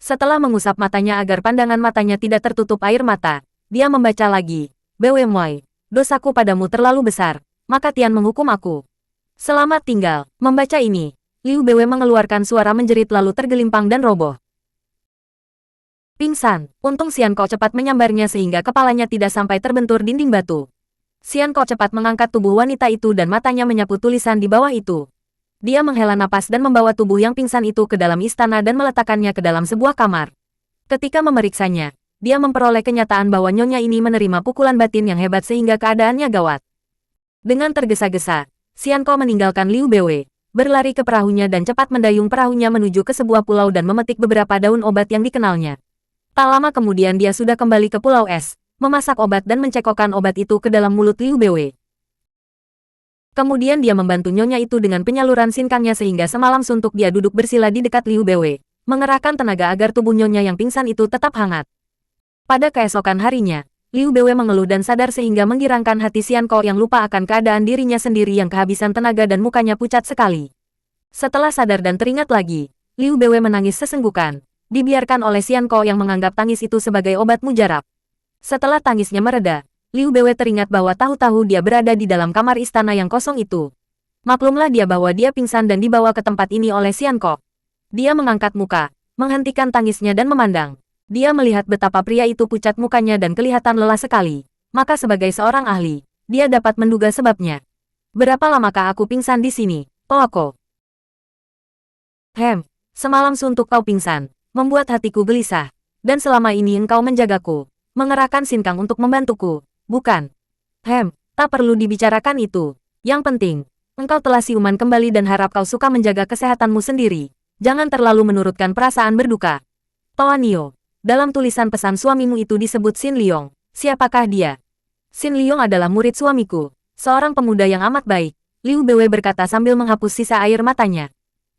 Setelah mengusap matanya agar pandangan matanya tidak tertutup air mata, dia membaca lagi. Bwe Moi, dosaku padamu terlalu besar, maka Tian menghukum aku. Selamat tinggal. Membaca ini, Liu Bwe mengeluarkan suara menjerit lalu tergelimpang dan roboh. Pingsan. Untung Xian Ko cepat menyambarnya sehingga kepalanya tidak sampai terbentur dinding batu. Xian Ko cepat mengangkat tubuh wanita itu dan matanya menyapu tulisan di bawah itu. Dia menghela napas dan membawa tubuh yang pingsan itu ke dalam istana dan meletakkannya ke dalam sebuah kamar. Ketika memeriksanya, dia memperoleh kenyataan bahwa nyonya ini menerima pukulan batin yang hebat sehingga keadaannya gawat. Dengan tergesa-gesa, Xian Ko meninggalkan Liu Bwe, berlari ke perahunya dan cepat mendayung perahunya menuju ke sebuah pulau dan memetik beberapa daun obat yang dikenalnya. Tak lama kemudian dia sudah kembali ke Pulau Es, memasak obat dan mencekokkan obat itu ke dalam mulut Liu Bwe. Kemudian dia membantu nyonya itu dengan penyaluran sinkangnya sehingga semalam suntuk dia duduk bersila di dekat Liu Bwe, mengerahkan tenaga agar tubuh nyonya yang pingsan itu tetap hangat. Pada keesokan harinya, Liu Bwe mengeluh dan sadar sehingga menggirangkan hati Xian Ko yang lupa akan keadaan dirinya sendiri yang kehabisan tenaga dan mukanya pucat sekali. Setelah sadar dan teringat lagi, Liu Bwe menangis sesenggukan, dibiarkan oleh Xian Ko yang menganggap tangis itu sebagai obat mujarab. Setelah tangisnya mereda, Liu Bwe teringat bahwa tahu-tahu dia berada di dalam kamar istana yang kosong itu. Maklumlah dia bahwa dia pingsan dan dibawa ke tempat ini oleh Xian Ko. Dia mengangkat muka, menghentikan tangisnya dan memandang. Dia melihat betapa pria itu pucat mukanya dan kelihatan lelah sekali. Maka sebagai seorang ahli, dia dapat menduga sebabnya. Berapa lamakah aku pingsan di sini, Toako? Semalam suntuk kau pingsan, membuat hatiku gelisah. Dan selama ini engkau menjagaku, mengerahkan sinkang untuk membantuku. Bukan. Tak perlu dibicarakan itu. Yang penting, engkau telah siuman kembali dan harap kau suka menjaga kesehatanmu sendiri. Jangan terlalu menurutkan perasaan berduka. Toanio, dalam tulisan pesan suamimu itu disebut Xin Liong. Siapakah dia? Xin Liong adalah murid suamiku, seorang pemuda yang amat baik. Liu Bwe berkata sambil menghapus sisa air matanya.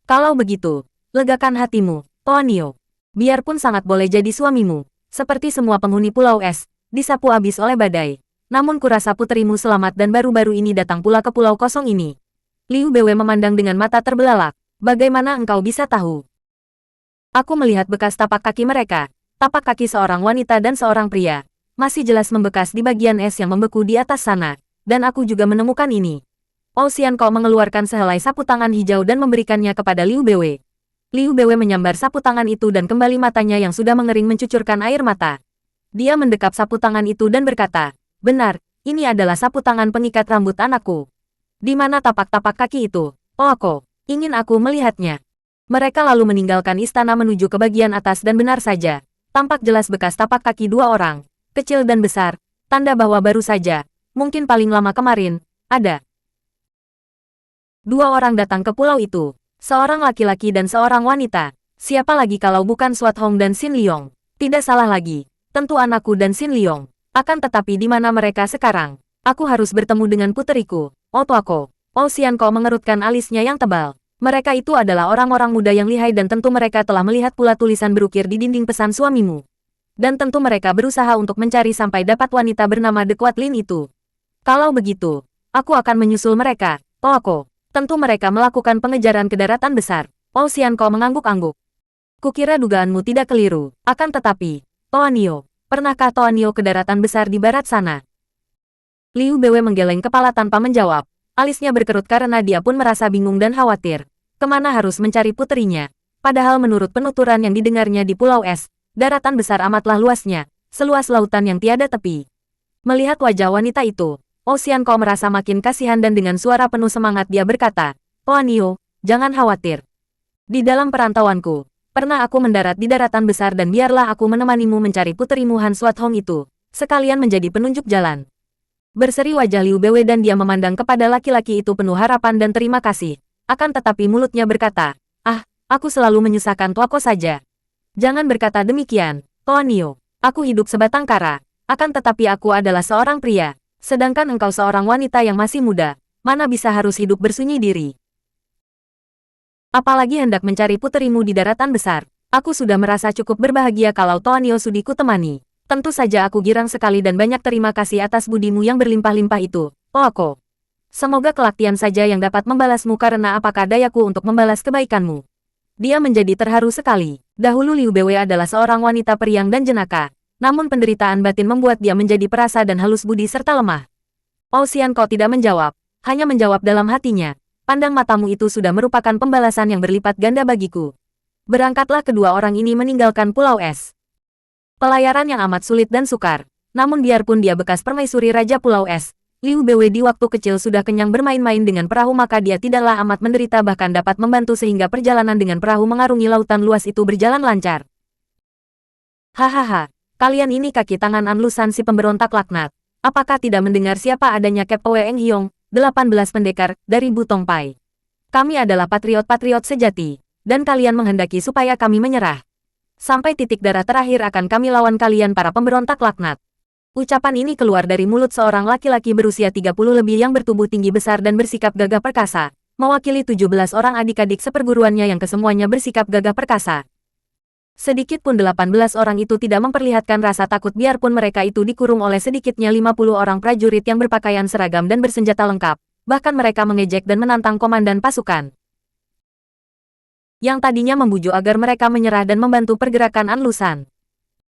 Kalau begitu, legakan hatimu, Toanio. Biarpun sangat boleh jadi suamimu, seperti semua penghuni Pulau Es, disapu habis oleh badai. Namun kurasa puterimu selamat dan baru-baru ini datang pula ke pulau kosong ini. Liu Bwe memandang dengan mata terbelalak. Bagaimana engkau bisa tahu? Aku melihat bekas tapak kaki mereka. Tapak kaki seorang wanita dan seorang pria. Masih jelas membekas di bagian es yang membeku di atas sana. Dan aku juga menemukan ini. Xian Ko mengeluarkan sehelai sapu tangan hijau dan memberikannya kepada Liu Bwe. Liu Bwe menyambar sapu tangan itu dan kembali matanya yang sudah mengering mencucurkan air mata. Dia mendekap sapu tangan itu dan berkata, benar, ini adalah sapu tangan pengikat rambut anakku. Di mana tapak-tapak kaki itu? Aku ingin aku melihatnya. Mereka lalu meninggalkan istana menuju ke bagian atas dan benar saja, tampak jelas bekas tapak kaki dua orang, kecil dan besar, tanda bahwa baru saja, mungkin paling lama kemarin, ada dua orang datang ke pulau itu, seorang laki-laki dan seorang wanita. Siapa lagi kalau bukan Swat Hong dan Xin Liong? Tidak salah lagi. Tentu anakku dan Xin Liong. Akan tetapi di mana mereka sekarang? Aku harus bertemu dengan puteriku, Toako. Xian Ko mengerutkan alisnya yang tebal. Mereka itu adalah orang-orang muda yang lihai dan tentu mereka telah melihat pula tulisan berukir di dinding pesan suamimu. Dan tentu mereka berusaha untuk mencari sampai dapat wanita bernama De Quatlin itu. Kalau begitu, aku akan menyusul mereka, Toako. Tentu mereka melakukan pengejaran ke daratan besar. Xianko mengangguk-angguk. Kukira dugaanmu tidak keliru. Akan tetapi, Toanio, pernahkah Toanio ke daratan besar di barat sana? Liu Bwe menggeleng kepala tanpa menjawab. Alisnya berkerut karena dia pun merasa bingung dan khawatir. Kemana harus mencari puterinya? Padahal menurut penuturan yang didengarnya di Pulau Es, daratan besar amatlah luasnya, seluas lautan yang tiada tepi. Melihat wajah wanita itu, Xianko merasa makin kasihan dan dengan suara penuh semangat dia berkata, Toanio, jangan khawatir. Di dalam perantauanku, pernah aku mendarat di daratan besar dan biarlah aku menemanimu mencari puterimu Han Swat Hong itu, sekalian menjadi penunjuk jalan. Berseri wajah Liu Bwe dan dia memandang kepada laki-laki itu penuh harapan dan terima kasih. Akan tetapi mulutnya berkata, aku selalu menyusahkan Toako saja. Jangan berkata demikian, Toanio. Aku hidup sebatang kara, akan tetapi aku adalah seorang pria. Sedangkan engkau seorang wanita yang masih muda, mana bisa harus hidup bersunyi diri. Apalagi hendak mencari puterimu di daratan besar. Aku sudah merasa cukup berbahagia kalau Toanio sudi ku temani. Tentu saja aku girang sekali dan banyak terima kasih atas budimu yang berlimpah-limpah itu, Toako. Semoga kelak Tian saja yang dapat membalasmu karena apakah dayaku untuk membalas kebaikanmu. Dia menjadi terharu sekali. Dahulu Liu Bwe adalah seorang wanita periang dan jenaka. Namun penderitaan batin membuat dia menjadi perasa dan halus budi serta lemah. Xianko tidak menjawab, hanya menjawab dalam hatinya. Pandang matamu itu sudah merupakan pembalasan yang berlipat ganda bagiku. Berangkatlah kedua orang ini meninggalkan Pulau Es. Pelayaran yang amat sulit dan sukar. Namun biarpun dia bekas permaisuri Raja Pulau Es, Liu Bwe di waktu kecil sudah kenyang bermain-main dengan perahu maka dia tidaklah amat menderita bahkan dapat membantu sehingga perjalanan dengan perahu mengarungi lautan luas itu berjalan lancar. Hahaha. Kalian ini kaki tangan Anlusan si pemberontak laknat. Apakah tidak mendengar siapa adanya Kep Owe Eng Hyong, 18 pendekar, dari Butong Pai? Kami adalah patriot-patriot sejati, dan kalian menghendaki supaya kami menyerah. Sampai titik darah terakhir akan kami lawan kalian para pemberontak laknat. Ucapan ini keluar dari mulut seorang laki-laki berusia 30 lebih yang bertubuh tinggi besar dan bersikap gagah perkasa, mewakili 17 orang adik-adik seperguruannya yang kesemuanya bersikap gagah perkasa. Sedikit pun 18 orang itu tidak memperlihatkan rasa takut biarpun mereka itu dikurung oleh sedikitnya 50 orang prajurit yang berpakaian seragam dan bersenjata lengkap. Bahkan mereka mengejek dan menantang komandan pasukan. Yang tadinya membujuk agar mereka menyerah dan membantu pergerakan Anlusan.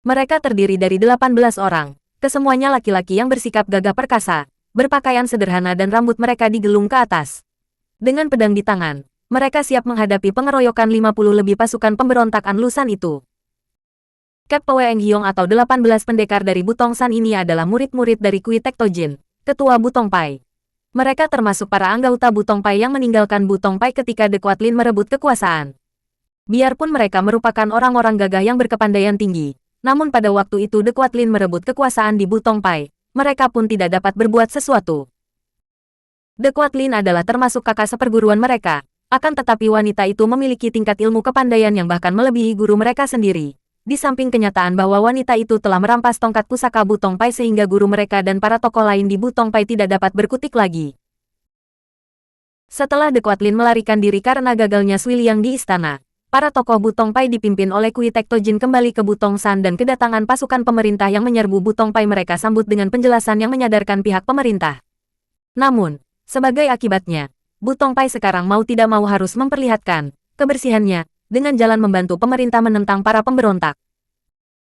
Mereka terdiri dari 18 orang. Kesemuanya laki-laki yang bersikap gagah perkasa, berpakaian sederhana dan rambut mereka digelung ke atas. Dengan pedang di tangan, mereka siap menghadapi pengeroyokan 50 lebih pasukan pemberontak Anlusan itu. Kep Owe Eng Hyong atau 18 pendekar dari Butong San ini adalah murid-murid dari Kui Tek Tojin, ketua Butong Pai. Mereka termasuk para anggota Butong Pai yang meninggalkan Butong Pai ketika De Quatlin merebut kekuasaan. Biarpun mereka merupakan orang-orang gagah yang berkepandaian tinggi, namun pada waktu itu De Quatlin merebut kekuasaan di Butong Pai, mereka pun tidak dapat berbuat sesuatu. De Quatlin adalah termasuk kakak seperguruan mereka. Akan tetapi wanita itu memiliki tingkat ilmu kepandaian yang bahkan melebihi guru mereka sendiri. Di samping kenyataan bahwa wanita itu telah merampas tongkat pusaka Butong Pai sehingga guru mereka dan para tokoh lain di Butong Pai tidak dapat berkutik lagi. Setelah De Quatlin melarikan diri karena gagalnya Sui Liang di istana, para tokoh Butong Pai dipimpin oleh Kui Tek Tojin kembali ke Butong San dan kedatangan pasukan pemerintah yang menyerbu Butong Pai mereka sambut dengan penjelasan yang menyadarkan pihak pemerintah. Namun, sebagai akibatnya, Butong Pai sekarang mau tidak mau harus memperlihatkan kebersihannya dengan jalan membantu pemerintah menentang para pemberontak.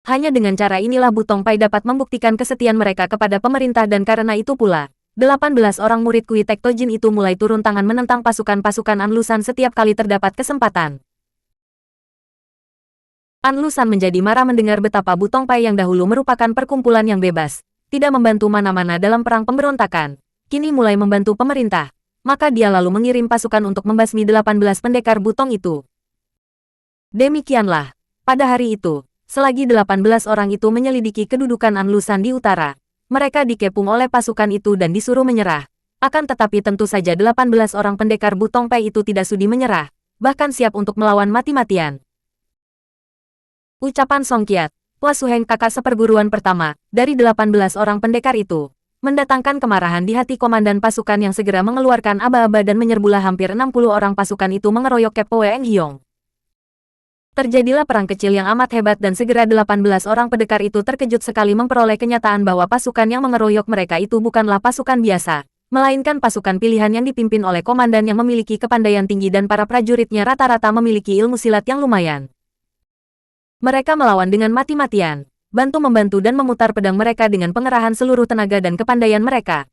Hanya dengan cara inilah Butong Pai dapat membuktikan kesetiaan mereka kepada pemerintah dan karena itu pula, 18 orang murid Kui Tek Tojin itu mulai turun tangan menentang pasukan-pasukan Anlusan setiap kali terdapat kesempatan. Anlusan menjadi marah mendengar betapa Butong Pai yang dahulu merupakan perkumpulan yang bebas, tidak membantu mana-mana dalam perang pemberontakan, kini mulai membantu pemerintah. Maka dia lalu mengirim pasukan untuk membasmi 18 pendekar Butong itu. Demikianlah, pada hari itu, selagi 18 orang itu menyelidiki kedudukan Anlusan di utara, mereka dikepung oleh pasukan itu dan disuruh menyerah. Akan tetapi tentu saja 18 orang pendekar Butong Pai itu tidak sudi menyerah, bahkan siap untuk melawan mati-matian. Ucapan Songkiat, Hua Suheng kakak seperguruan pertama, dari 18 orang pendekar itu, mendatangkan kemarahan di hati komandan pasukan yang segera mengeluarkan aba-aba dan menyerbulah hampir 60 orang pasukan itu mengeroyok Kep Owe Eng Hyong. Terjadilah perang kecil yang amat hebat dan segera 18 orang pendekar itu terkejut sekali memperoleh kenyataan bahwa pasukan yang mengeroyok mereka itu bukanlah pasukan biasa, melainkan pasukan pilihan yang dipimpin oleh komandan yang memiliki kepandaian tinggi dan para prajuritnya rata-rata memiliki ilmu silat yang lumayan. Mereka melawan dengan mati-matian, bantu-membantu dan memutar pedang mereka dengan pengerahan seluruh tenaga dan kepandaian mereka.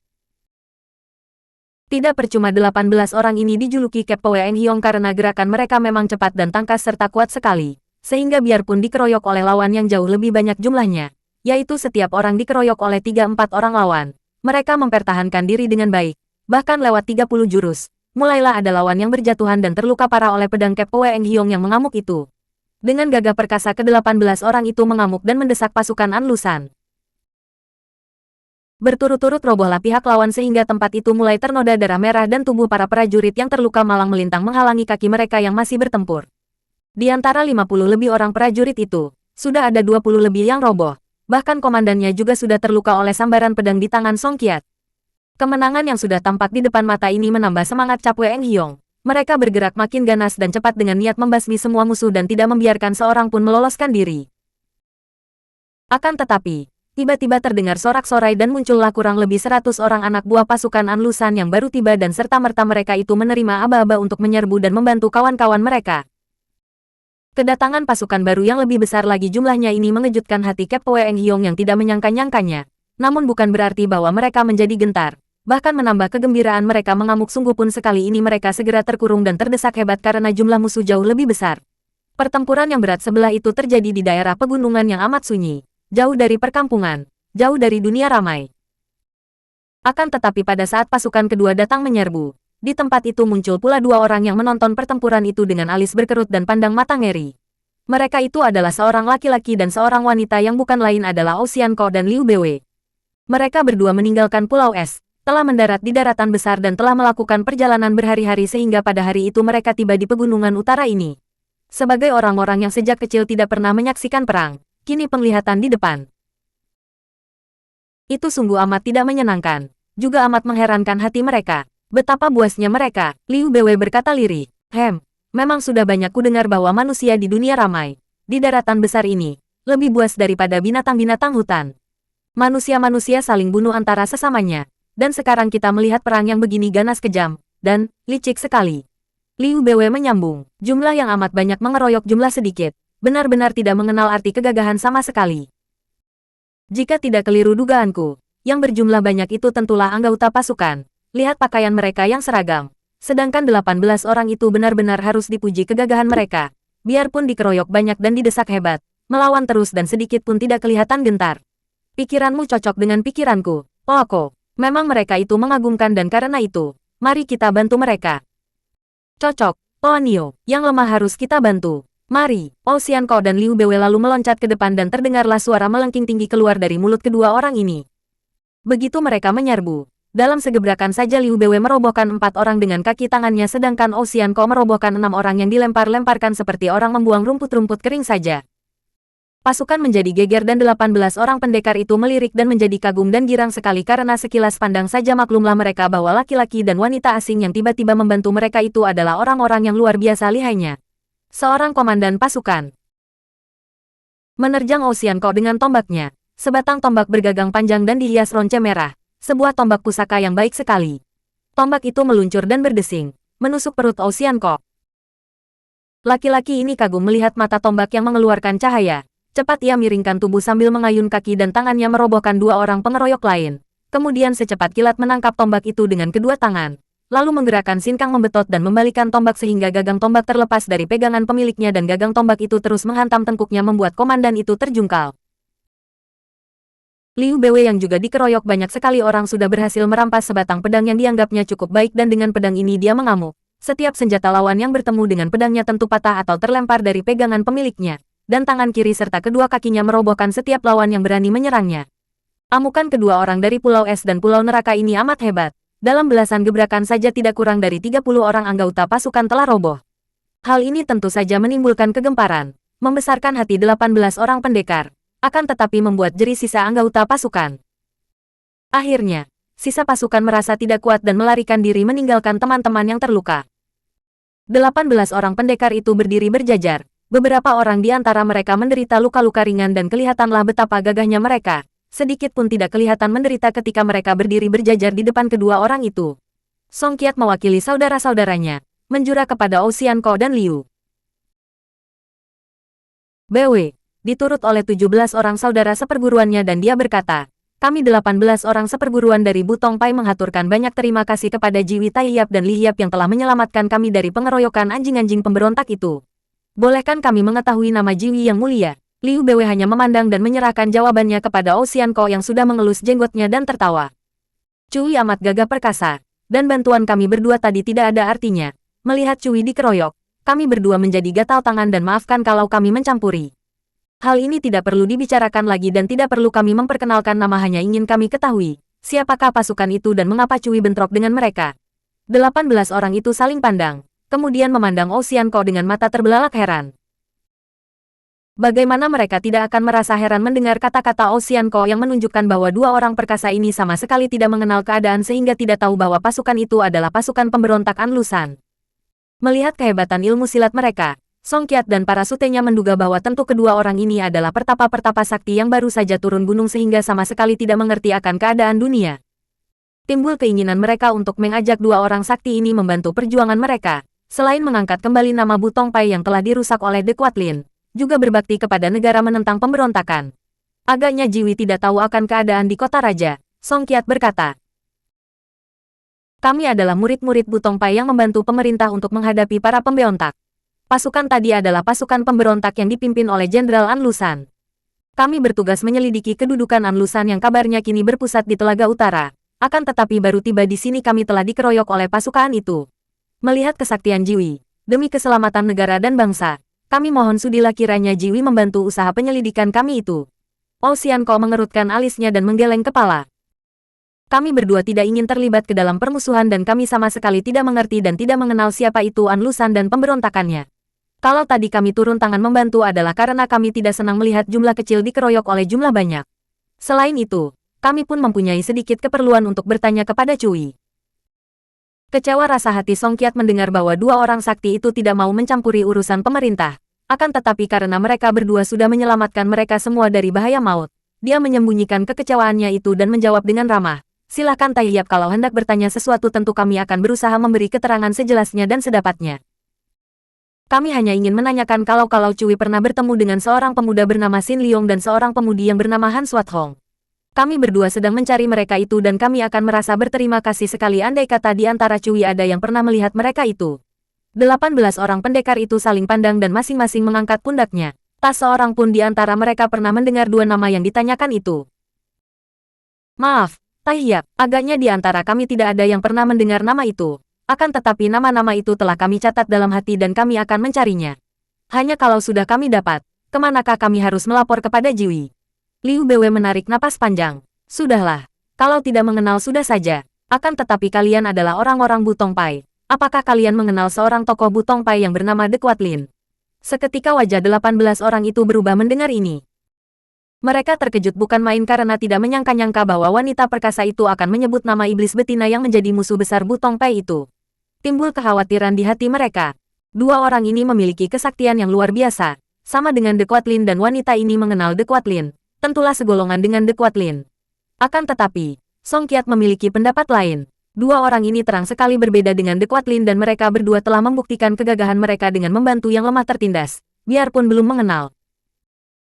Tidak percuma 18 orang ini dijuluki Kepo Eng Hyong karena gerakan mereka memang cepat dan tangkas serta kuat sekali, sehingga biarpun dikeroyok oleh lawan yang jauh lebih banyak jumlahnya, yaitu setiap orang dikeroyok oleh 3-4 orang lawan, mereka mempertahankan diri dengan baik, bahkan lewat 30 jurus, mulailah ada lawan yang berjatuhan dan terluka parah oleh pedang Kepo Eng Hyong yang mengamuk itu. Dengan gagah perkasa ke-18 orang itu mengamuk dan mendesak pasukan Anlusan. Berturut-turut robohlah pihak lawan sehingga tempat itu mulai ternoda darah merah dan tubuh para prajurit yang terluka malang melintang menghalangi kaki mereka yang masih bertempur. Di antara 50 lebih orang prajurit itu, sudah ada 20 lebih yang roboh. Bahkan komandannya juga sudah terluka oleh sambaran pedang di tangan Song Qiat. Kemenangan yang sudah tampak di depan mata ini menambah semangat Capwe Eng Hyong. Mereka bergerak makin ganas dan cepat dengan niat membasmi semua musuh dan tidak membiarkan seorang pun meloloskan diri. Akan tetapi, tiba-tiba terdengar sorak-sorai dan muncullah kurang lebih 100 orang anak buah pasukan Anlusan yang baru tiba dan serta-merta mereka itu menerima aba-aba untuk menyerbu dan membantu kawan-kawan mereka. Kedatangan pasukan baru yang lebih besar lagi jumlahnya ini mengejutkan hati Kepo Eng Hyong yang tidak menyangka-nyangkanya, namun bukan berarti bahwa mereka menjadi gentar. Bahkan menambah kegembiraan mereka mengamuk sungguh pun sekali ini mereka segera terkurung dan terdesak hebat karena jumlah musuh jauh lebih besar. Pertempuran yang berat sebelah itu terjadi di daerah pegunungan yang amat sunyi, jauh dari perkampungan, jauh dari dunia ramai. Akan tetapi pada saat pasukan kedua datang menyerbu, di tempat itu muncul pula dua orang yang menonton pertempuran itu dengan alis berkerut dan pandang mata ngeri. Mereka itu adalah seorang laki-laki dan seorang wanita yang bukan lain adalah Ocean Ko dan Liu Bwe. Mereka berdua meninggalkan Pulau Es, telah mendarat di daratan besar dan telah melakukan perjalanan berhari-hari sehingga pada hari itu mereka tiba di pegunungan utara ini. Sebagai orang-orang yang sejak kecil tidak pernah menyaksikan perang, kini penglihatan di depan itu sungguh amat tidak menyenangkan, juga amat mengherankan hati mereka. Betapa buasnya mereka, Liu Bwe berkata lirih. Memang sudah banyak kudengar bahwa manusia di dunia ramai, di daratan besar ini, lebih buas daripada binatang-binatang hutan. Manusia-manusia saling bunuh antara sesamanya. Dan sekarang kita melihat perang yang begini ganas kejam, dan licik sekali. Liu Bwe menyambung, jumlah yang amat banyak mengeroyok jumlah sedikit, benar-benar tidak mengenal arti kegagahan sama sekali. Jika tidak keliru dugaanku, yang berjumlah banyak itu tentulah anggota pasukan. Lihat pakaian mereka yang seragam. Sedangkan 18 orang itu benar-benar harus dipuji kegagahan mereka. Biarpun dikeroyok banyak dan didesak hebat, melawan terus dan sedikit pun tidak kelihatan gentar. Pikiranmu cocok dengan pikiranku, Poako. Memang mereka itu mengagumkan dan karena itu, mari kita bantu mereka. Cocok, Ponyo, yang lemah harus kita bantu. Mari, Ocean Ko dan Liu Bwe lalu meloncat ke depan dan terdengarlah suara melengking tinggi keluar dari mulut kedua orang ini. Begitu mereka menyerbu, dalam segebrakan saja Liu Bwe merobohkan 4 orang dengan kaki tangannya sedangkan Ocean Ko merobohkan 6 orang yang dilempar-lemparkan seperti orang membuang rumput-rumput kering saja. Pasukan menjadi geger dan 18 orang pendekar itu melirik dan menjadi kagum dan girang sekali karena sekilas pandang saja maklumlah mereka bahwa laki-laki dan wanita asing yang tiba-tiba membantu mereka itu adalah orang-orang yang luar biasa lihainya. Seorang komandan pasukan menerjang Ocean Ko dengan tombaknya, sebatang tombak bergagang panjang dan dihias ronce merah, sebuah tombak pusaka yang baik sekali. Tombak itu meluncur dan berdesing, menusuk perut Ocean Ko. Laki-laki ini kagum melihat mata tombak yang mengeluarkan cahaya. Cepat ia miringkan tubuh sambil mengayun kaki dan tangannya merobohkan 2 orang pengeroyok lain. Kemudian secepat kilat menangkap tombak itu dengan kedua tangan. Lalu menggerakkan sinkang membetot dan membalikan tombak sehingga gagang tombak terlepas dari pegangan pemiliknya dan gagang tombak itu terus menghantam tengkuknya membuat komandan itu terjungkal. Liu Bwe yang juga dikeroyok banyak sekali orang sudah berhasil merampas sebatang pedang yang dianggapnya cukup baik dan dengan pedang ini dia mengamuk. Setiap senjata lawan yang bertemu dengan pedangnya tentu patah atau terlempar dari pegangan pemiliknya. Dan tangan kiri serta kedua kakinya merobohkan setiap lawan yang berani menyerangnya. Amukan kedua orang dari Pulau Es dan Pulau Neraka ini amat hebat. Dalam belasan gebrakan saja tidak kurang dari 30 orang anggota pasukan telah roboh. Hal ini tentu saja menimbulkan kegemparan, membesarkan hati 18 orang pendekar, akan tetapi membuat jeri sisa anggota pasukan. Akhirnya, sisa pasukan merasa tidak kuat dan melarikan diri meninggalkan teman-teman yang terluka. 18 orang pendekar itu berdiri berjajar, Beberapa orang di antara mereka menderita luka-luka ringan dan kelihatanlah betapa gagahnya mereka. Sedikit pun tidak kelihatan menderita ketika mereka berdiri berjajar di depan kedua orang itu. Song Qiat mewakili saudara-saudaranya, menjura kepada Ocean Ko dan Liu Bw, diturut oleh 17 orang saudara seperguruannya dan dia berkata, kami 18 orang seperguruan dari Butong Pai menghaturkan banyak terima kasih kepada Jiwi Taiyap dan Li Hiap yang telah menyelamatkan kami dari pengeroyokan anjing-anjing pemberontak itu. Bolehkan kami mengetahui nama Jiwi yang mulia? Liu Bw hanya memandang dan menyerahkan jawabannya kepada Ocean Ko yang sudah mengelus jenggotnya dan tertawa. Cui amat gagah perkasa, dan bantuan kami berdua tadi tidak ada artinya. Melihat Cui dikeroyok, kami berdua menjadi gatal tangan dan maafkan kalau kami mencampuri. Hal ini tidak perlu dibicarakan lagi dan tidak perlu kami memperkenalkan nama, hanya ingin kami ketahui, siapakah pasukan itu dan mengapa Cui bentrok dengan mereka. 18 orang itu saling pandang, kemudian memandang Ocean Ko dengan mata terbelalak heran. Bagaimana mereka tidak akan merasa heran mendengar kata-kata Ocean Ko yang menunjukkan bahwa dua orang perkasa ini sama sekali tidak mengenal keadaan sehingga tidak tahu bahwa pasukan itu adalah pasukan pemberontak Anlusan. Melihat kehebatan ilmu silat mereka, Song Qiat dan para sutenya menduga bahwa tentu kedua orang ini adalah pertapa-pertapa sakti yang baru saja turun gunung sehingga sama sekali tidak mengerti akan keadaan dunia. Timbul keinginan mereka untuk mengajak dua orang sakti ini membantu perjuangan mereka, selain mengangkat kembali nama Butong Pai yang telah dirusak oleh De Quatlin, juga berbakti kepada negara menentang pemberontakan. Agaknya Jiwi tidak tahu akan keadaan di kota raja, Song Qiat berkata. Kami adalah murid-murid Butong Pai yang membantu pemerintah untuk menghadapi para pemberontak. Pasukan tadi adalah pasukan pemberontak yang dipimpin oleh Jenderal Anlusan. Kami bertugas menyelidiki kedudukan Anlusan yang kabarnya kini berpusat di Telaga Utara. Akan tetapi baru tiba di sini kami telah dikeroyok oleh pasukan itu. Melihat kesaktian Jiwi, demi keselamatan negara dan bangsa, kami mohon sudilah kiranya Jiwi membantu usaha penyelidikan kami itu. Ocean Ko mengerutkan alisnya dan menggeleng kepala. Kami berdua tidak ingin terlibat ke dalam permusuhan dan kami sama sekali tidak mengerti dan tidak mengenal siapa itu Anlusan dan pemberontakannya. Kalau tadi kami turun tangan membantu adalah karena kami tidak senang melihat jumlah kecil dikeroyok oleh jumlah banyak. Selain itu, kami pun mempunyai sedikit keperluan untuk bertanya kepada Cui. Kecewa rasa hati Song Qiat mendengar bahwa dua orang sakti itu tidak mau mencampuri urusan pemerintah. Akan tetapi karena mereka berdua sudah menyelamatkan mereka semua dari bahaya maut, dia menyembunyikan kekecewaannya itu dan menjawab dengan ramah. Silahkan Taiyap, kalau hendak bertanya sesuatu tentu kami akan berusaha memberi keterangan sejelasnya dan sedapatnya. Kami hanya ingin menanyakan kalau Cui pernah bertemu dengan seorang pemuda bernama Xin Liong dan seorang pemudi yang bernama Han Swat Hong. Kami berdua sedang mencari mereka itu dan kami akan merasa berterima kasih sekali andai kata di antara Cui ada yang pernah melihat mereka itu. 18 orang pendekar itu saling pandang dan masing-masing mengangkat pundaknya. Tak seorang pun di antara mereka pernah mendengar dua nama yang ditanyakan itu. Maaf, Taiyap, agaknya di antara kami tidak ada yang pernah mendengar nama itu. Akan tetapi nama-nama itu telah kami catat dalam hati dan kami akan mencarinya. Hanya kalau sudah kami dapat, kemanakah kami harus melapor kepada Jiwi? Liu Bw menarik napas panjang. Sudahlah, kalau tidak mengenal sudah saja. Akan tetapi kalian adalah orang-orang Butong Pai. Apakah kalian mengenal seorang tokoh Butong Pai yang bernama De Quatlin? Seketika wajah 18 orang itu berubah mendengar ini. Mereka terkejut bukan main karena tidak menyangka-nyangka bahwa wanita perkasa itu akan menyebut nama iblis betina yang menjadi musuh besar Butong Pai itu. Timbul kekhawatiran di hati mereka. Dua orang ini memiliki kesaktian yang luar biasa. Sama dengan De Quatlin dan wanita ini mengenal De Quatlin. Tentulah segolongan dengan De Quatlin. Akan tetapi, Song Qiat memiliki pendapat lain. Dua orang ini terang sekali berbeda dengan De Quatlin dan mereka berdua telah membuktikan kegagahan mereka dengan membantu yang lemah tertindas, biarpun belum mengenal.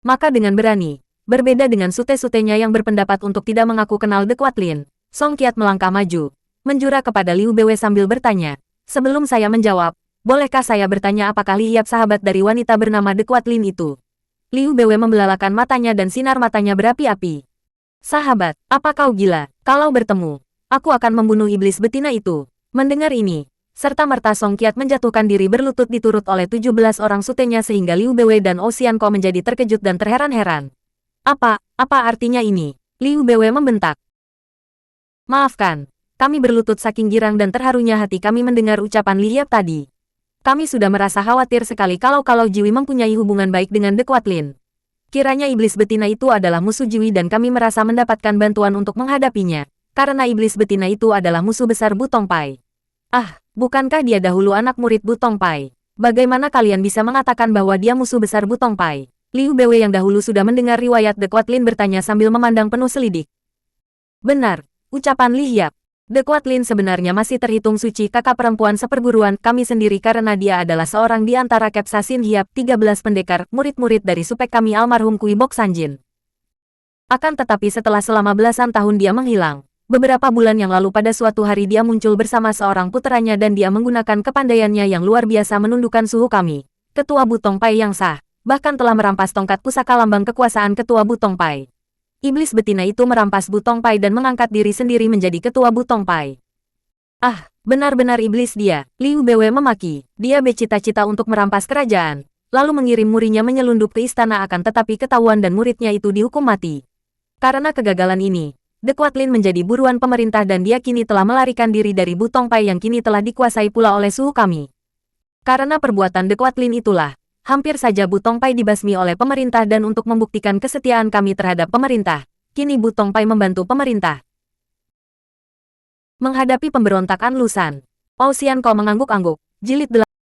Maka dengan berani, berbeda dengan sute-sutenya yang berpendapat untuk tidak mengaku kenal De Quatlin, Song Qiat melangkah maju, menjura kepada Liu Bw sambil bertanya, sebelum saya menjawab, bolehkah saya bertanya apakah Li Hiap sahabat dari wanita bernama De Quatlin itu? Liu Bw membelalakan matanya dan sinar matanya berapi-api. Sahabat, apa kau gila? Kalau bertemu, aku akan membunuh iblis betina itu. Mendengar ini, serta-merta Song Qiat menjatuhkan diri berlutut diturut oleh 17 orang sutenya sehingga Liu Bw dan Ocean Ko menjadi terkejut dan terheran-heran. Apa artinya ini? Liu Bw membentak. Maafkan, kami berlutut saking girang dan terharunya hati kami mendengar ucapan Li Hiap tadi. Kami sudah merasa khawatir sekali kalau Jiwi mempunyai hubungan baik dengan De Quatlin. Kiranya iblis betina itu adalah musuh Jiwi dan kami merasa mendapatkan bantuan untuk menghadapinya, karena iblis betina itu adalah musuh besar Butong Pai. Ah, bukankah dia dahulu anak murid Butong Pai? Bagaimana kalian bisa mengatakan bahwa dia musuh besar Bu Tongpai? Liu Beiwei yang dahulu sudah mendengar riwayat The Quatlin bertanya sambil memandang penuh selidik. Benar, ucapan Li Hiap. The Quatlin sebenarnya masih terhitung suci kakak perempuan seperguruan kami sendiri karena dia adalah seorang di antara Kepsa Sin Hiap 13 pendekar, murid-murid dari supek kami almarhum Kui Bok Sanjin. Akan tetapi selama belasan tahun dia menghilang. Beberapa bulan yang lalu pada suatu hari dia muncul bersama seorang puteranya dan dia menggunakan kepandaiannya yang luar biasa menundukkan suhu kami. Ketua Bu Tongpai yang sah, bahkan telah merampas tongkat pusaka lambang kekuasaan Ketua Bu Tongpai. Iblis betina itu merampas Bu Tongpai dan mengangkat diri sendiri menjadi Ketua Bu Tongpai. Ah, benar-benar iblis dia, Liu Beiwei memaki. Dia bercita-cita untuk merampas kerajaan, lalu mengirim muridnya menyelundup ke istana akan tetapi ketahuan dan muridnya itu dihukum mati. Karena kegagalan ini, The Quatlin menjadi buruan pemerintah dan dia kini telah melarikan diri dari Bu Tongpai yang kini telah dikuasai pula oleh suhu kami. Karena perbuatan The Quatlin itulah, hampir saja Bu Tongpai dibasmi oleh pemerintah dan untuk membuktikan kesetiaan kami terhadap pemerintah, kini Bu Tongpai membantu pemerintah. Menghadapi pemberontakan Lusan, Xian Ko mengangguk-angguk, jilid 8.